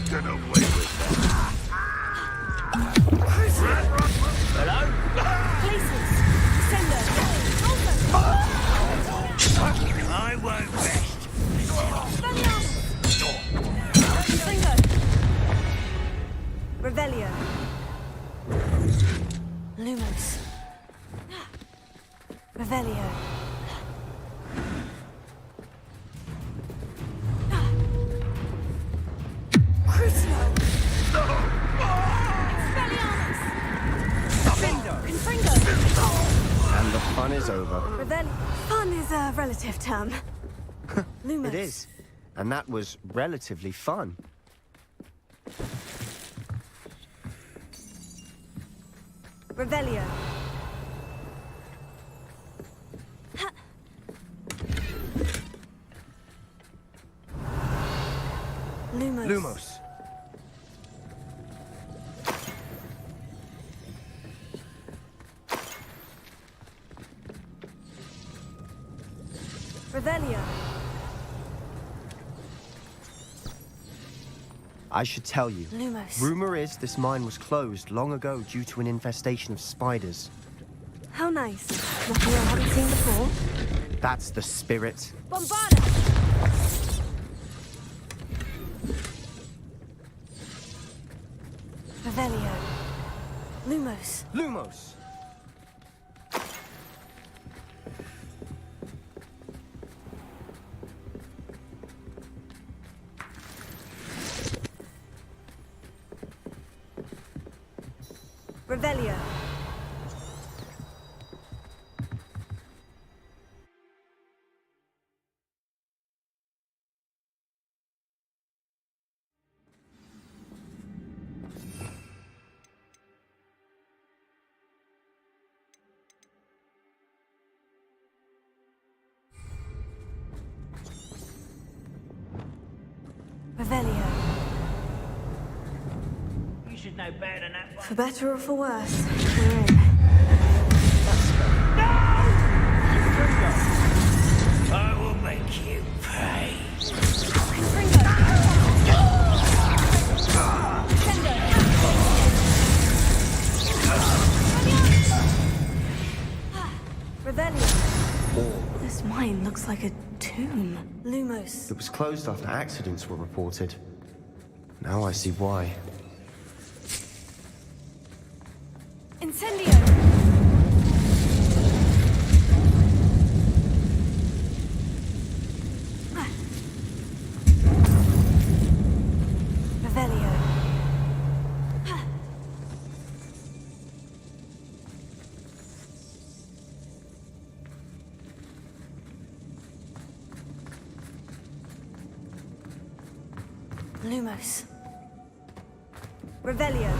Get away with that. Hello? Places. Sender. I won't rest. Revelio. Lumos. Revelio. Crucio. Expelliarmus! And the fun is over. Revelio. Fun is a relative term. Lumos. It is. And that was relatively fun. Revelio. Lumos. Lumos. Revelio. I should tell you. Lumos. Rumor is this mine was closed long ago due to an infestation of spiders. How nice. Nothing I haven't seen before. That's the spirit. Bombarda! Revelio. Lumos. Lumos. Revelio. Revelio. You should know better than that one. For better or for worse, we're in. I will make you pay. Revelio. This mine looks like a tomb. Lumos. It was closed after accidents were reported. Now I see why. Incendio. Revelio. Lumos. Revelio.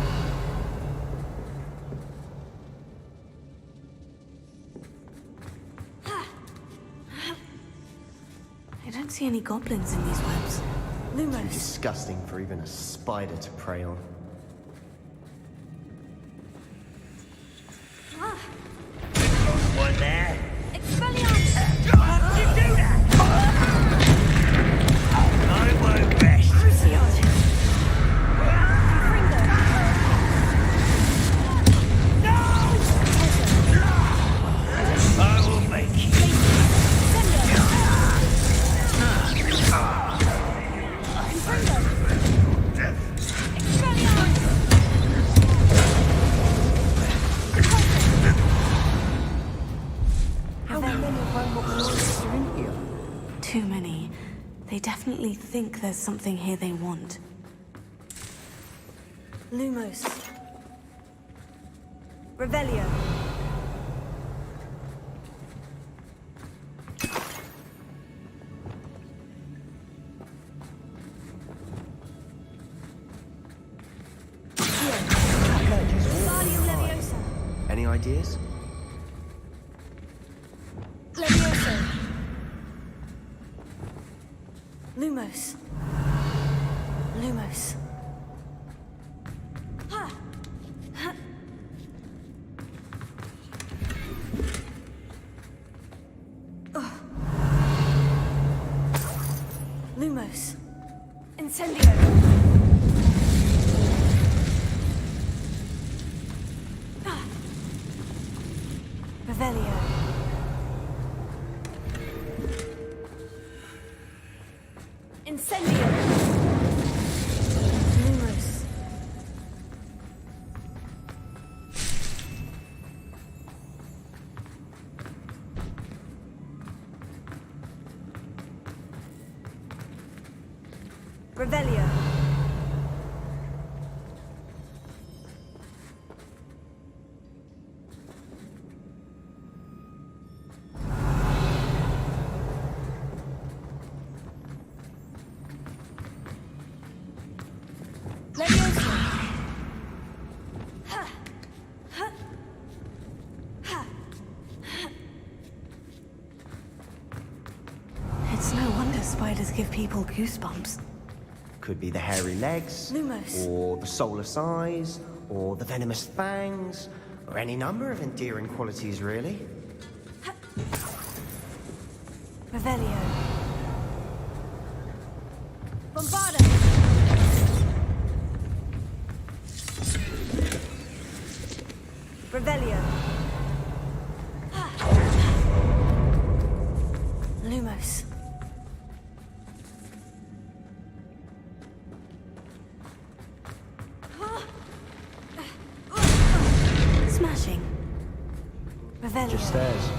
I don't see any goblins in these webs. Lumos. Disgusting for even a spider to prey on. One there. Expelliarmus! How did you do that? I won't rest. Cruciate! I will make you. How can they find what monsters are in here? Too many. They definitely think there's something here they want. Lumos. Revelio. Any ideas? Leviosa. Lumos. Lumos. Ha! Ha! Lumos. Incendio. Revelio. Incendio. Lumos. Revelio. spiders give people goosebumps? Could be the hairy legs, Lumos. or the soulless eyes, or the venomous fangs, or any number of endearing qualities, really. Revelio. Bombarda. Revelio. Lumos. Smashing. Revelio. Just stairs.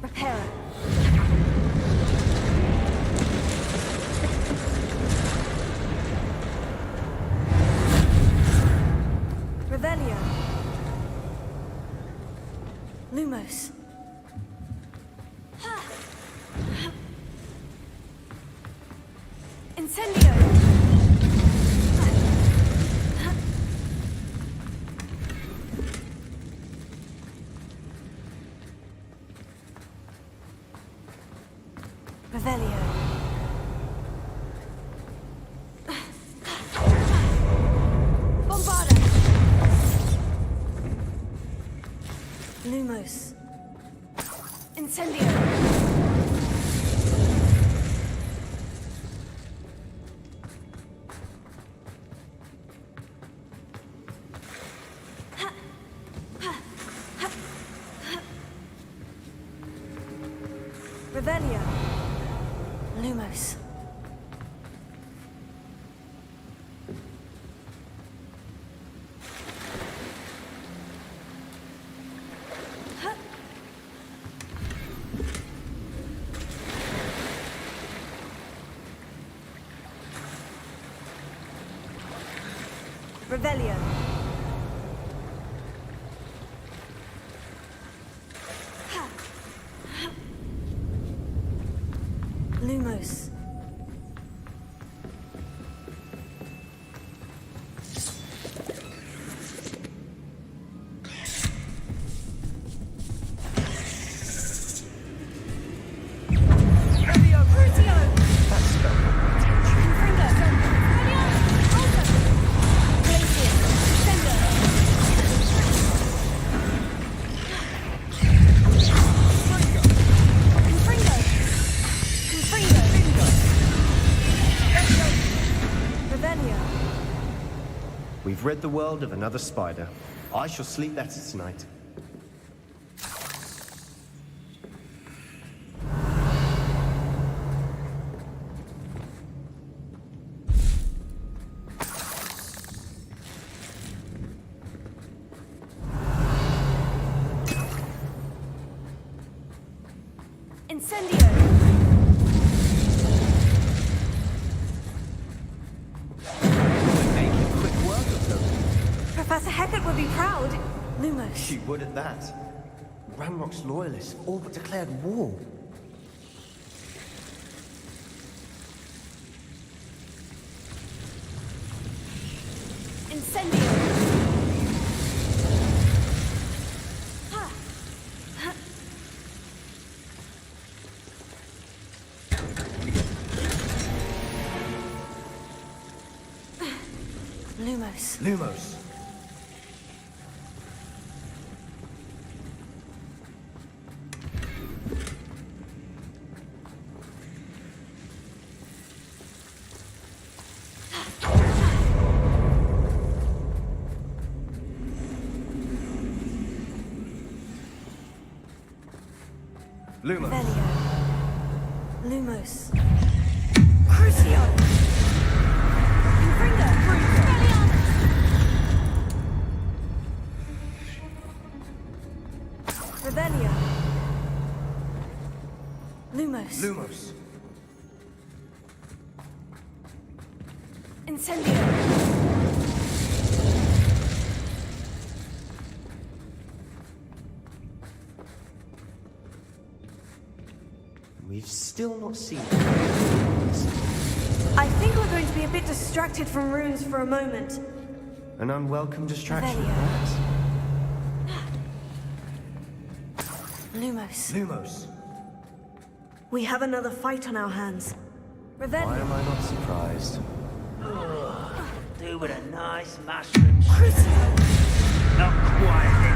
Repair. Revelio. Lumos. Incendio. Revelio. Bombarda. Lumos. Incendio. Revelio. Lumos. Revelio. Lumos. Revio. Crucio. That's spelled potential. Confringo. Revelio. Alto. Glacier. Sender. Confringo. Confringo. Revelio. We've rid the world of another spider. I shall sleep better tonight. Incendio. Making quick work of them. Professor Heckett would be proud. Lumos. She would at that. Ranrock's loyalists all but declared war. Incendio. Lumos. Lumos. Lumos. Revelio. Lumos. Crucio. Confringo. Revelio. Lumos. Lumos. Incendio. We've still not seen it. I think we're going to be a bit distracted from runes for a moment. An unwelcome distraction, Revelio. perhaps? Lumos. Lumos. We have another fight on our hands. Why Revelio. am I not surprised? Do with a nice mushroom stew. Not quite.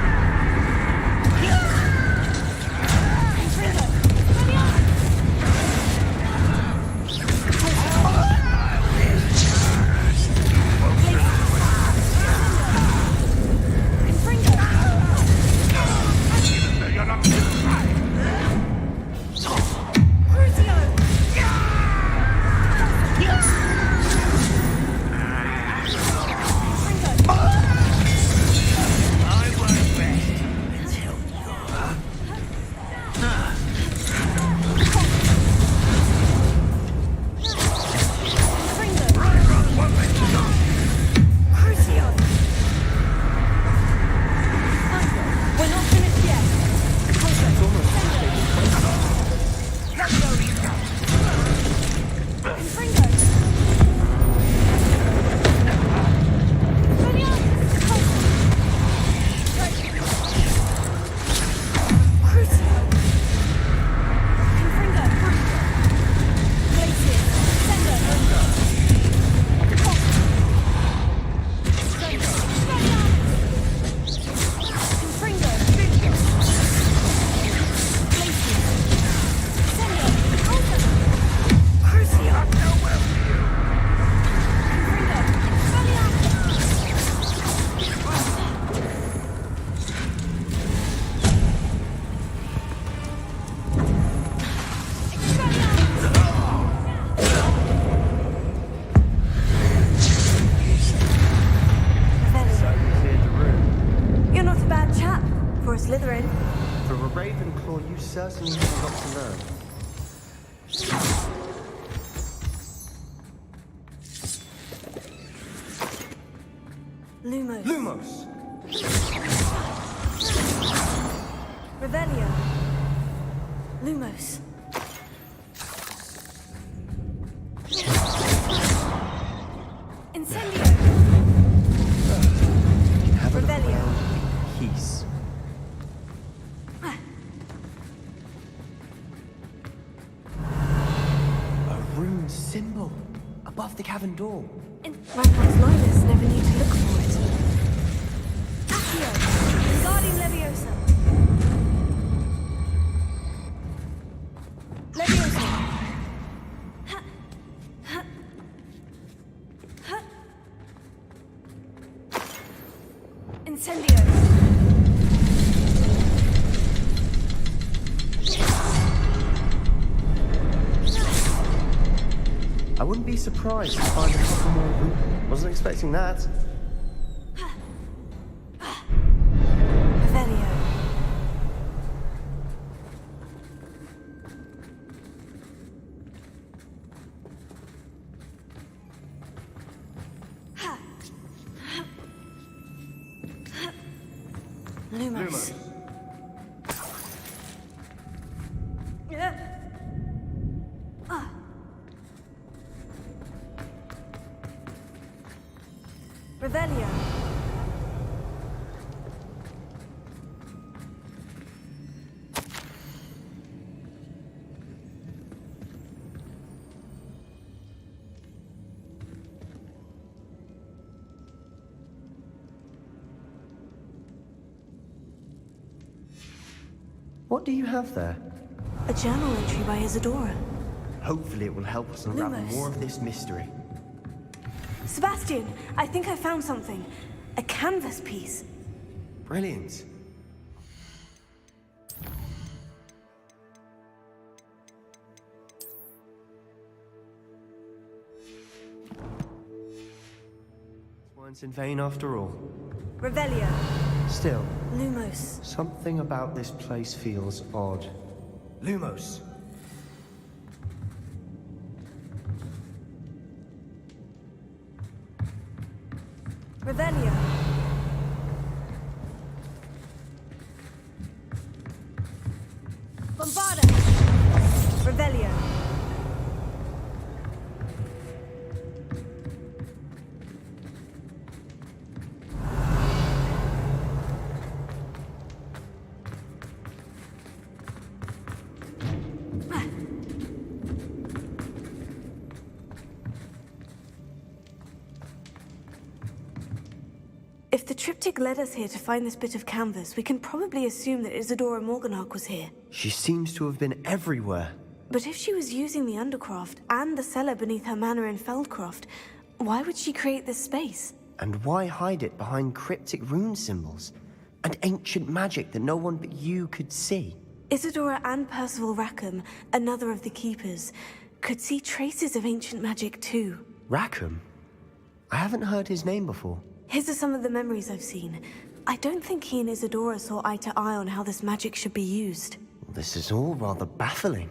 Certainly have a lot to learn. Lumos. Lumos! Revelio. Lumos. Incendio. Have a look Revelio. around in peace. Symbol above the cavern door. Rampant's Linus never knew to look for it. Accio, guarding Leviosa. Leviosa. Incendio. I wouldn't be surprised to find a couple more. Wasn't expecting that. Revelio. Lumos. Revelio. What do you have there? A journal entry by Isadora. Hopefully it will help us unravel Lumos. more of this mystery. Sebastian, I think I found something. A canvas piece. Brilliant. Weren't in vain after all. Revelio. Still, Lumos. something about this place feels odd. Lumos. Revelio. Bombarda. Revelio. If the triptych led us here to find this bit of canvas, we can probably assume that Isadora Morganach was here. She seems to have been everywhere. But if she was using the Undercroft and the cellar beneath her manor in Feldcroft, why would she create this space? And why hide it behind cryptic rune symbols? And ancient magic that no one but you could see? Isadora and Percival Rackham, another of the Keepers, could see traces of ancient magic too. Rackham? I haven't heard his name before. His are some of the memories I've seen. I don't think he and Isadora saw eye to eye on how this magic should be used. This is all rather baffling.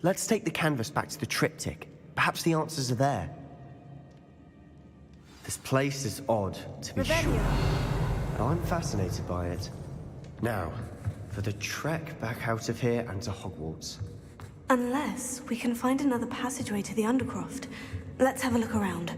Let's take the canvas back to the triptych. Perhaps the answers are there. This place is odd, to be sure. But I'm fascinated by it. Now, for the trek back out of here and to Hogwarts. Unless we can find another passageway to the Undercroft. Let's have a look around.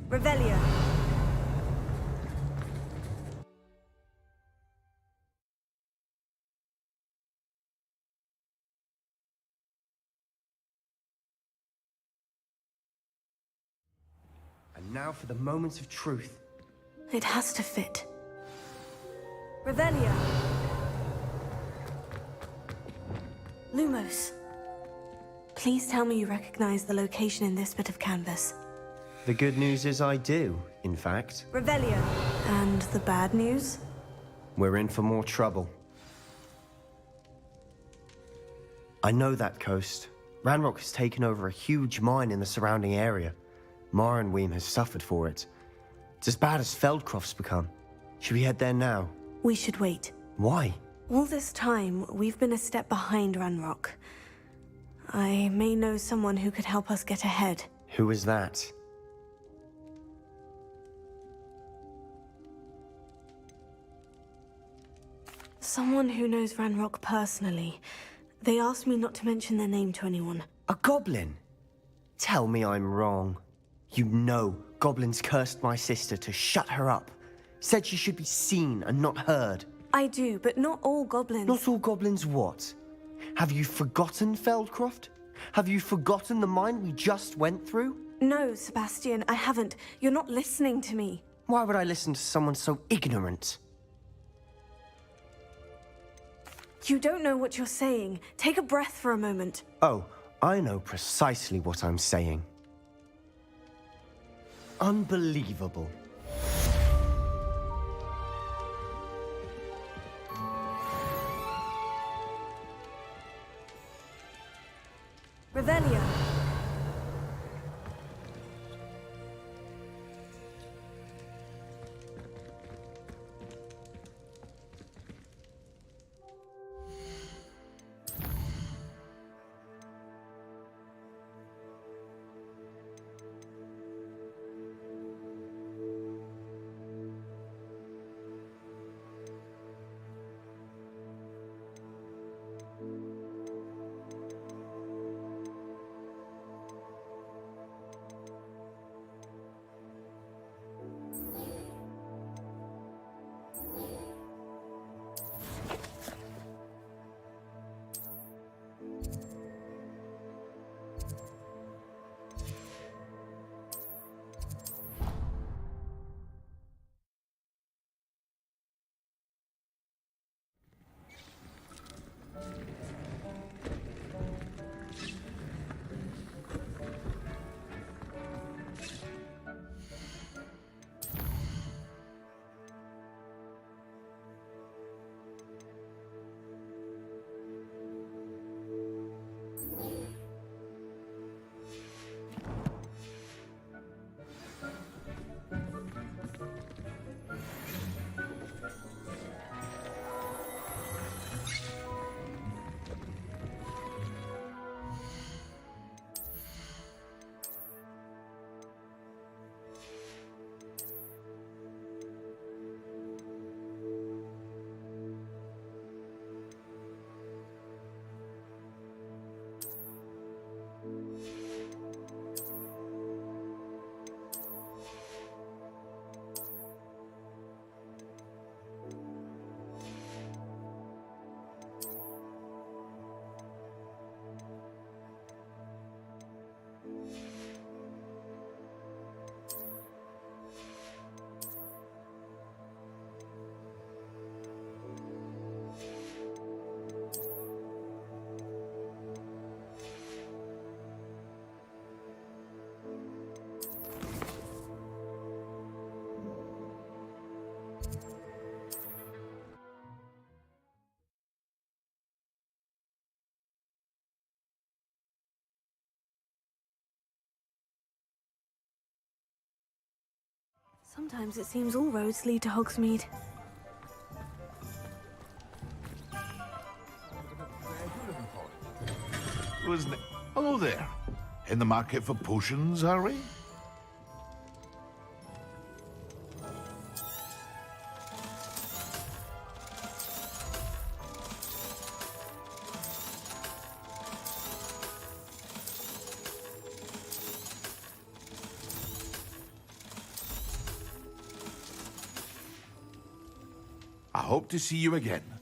Revelio. And now for the moment of truth. It has to fit. Revelio. Lumos. Please tell me you recognize the location in this bit of canvas. The good news is I do, in fact. Revelio. And the bad news? We're in for more trouble. I know that coast. Ranrock has taken over a huge mine in the surrounding area. Marrenweem has suffered for it. It's as bad as Feldcroft's become. Should we head there now? We should wait. Why? All this time, we've been a step behind Ranrock. I may know someone who could help us get ahead. Who is that? Someone who knows Ranrock personally. They asked me not to mention their name to anyone. A goblin? Tell me I'm wrong. You know goblins cursed my sister to shut her up. Said she should be seen and not heard. I do, but not all goblins. Not all goblins what? Have you forgotten Feldcroft? Have you forgotten the mine we just went through? No, Sebastian, I haven't. You're not listening to me. Why would I listen to someone so ignorant? You don't know what you're saying. Take a breath for a moment. Oh, I know precisely what I'm saying. Unbelievable. Revelio. Sometimes it seems all roads lead to Hogsmeade. Hello there. In the market for potions, are we? I hope to see you again.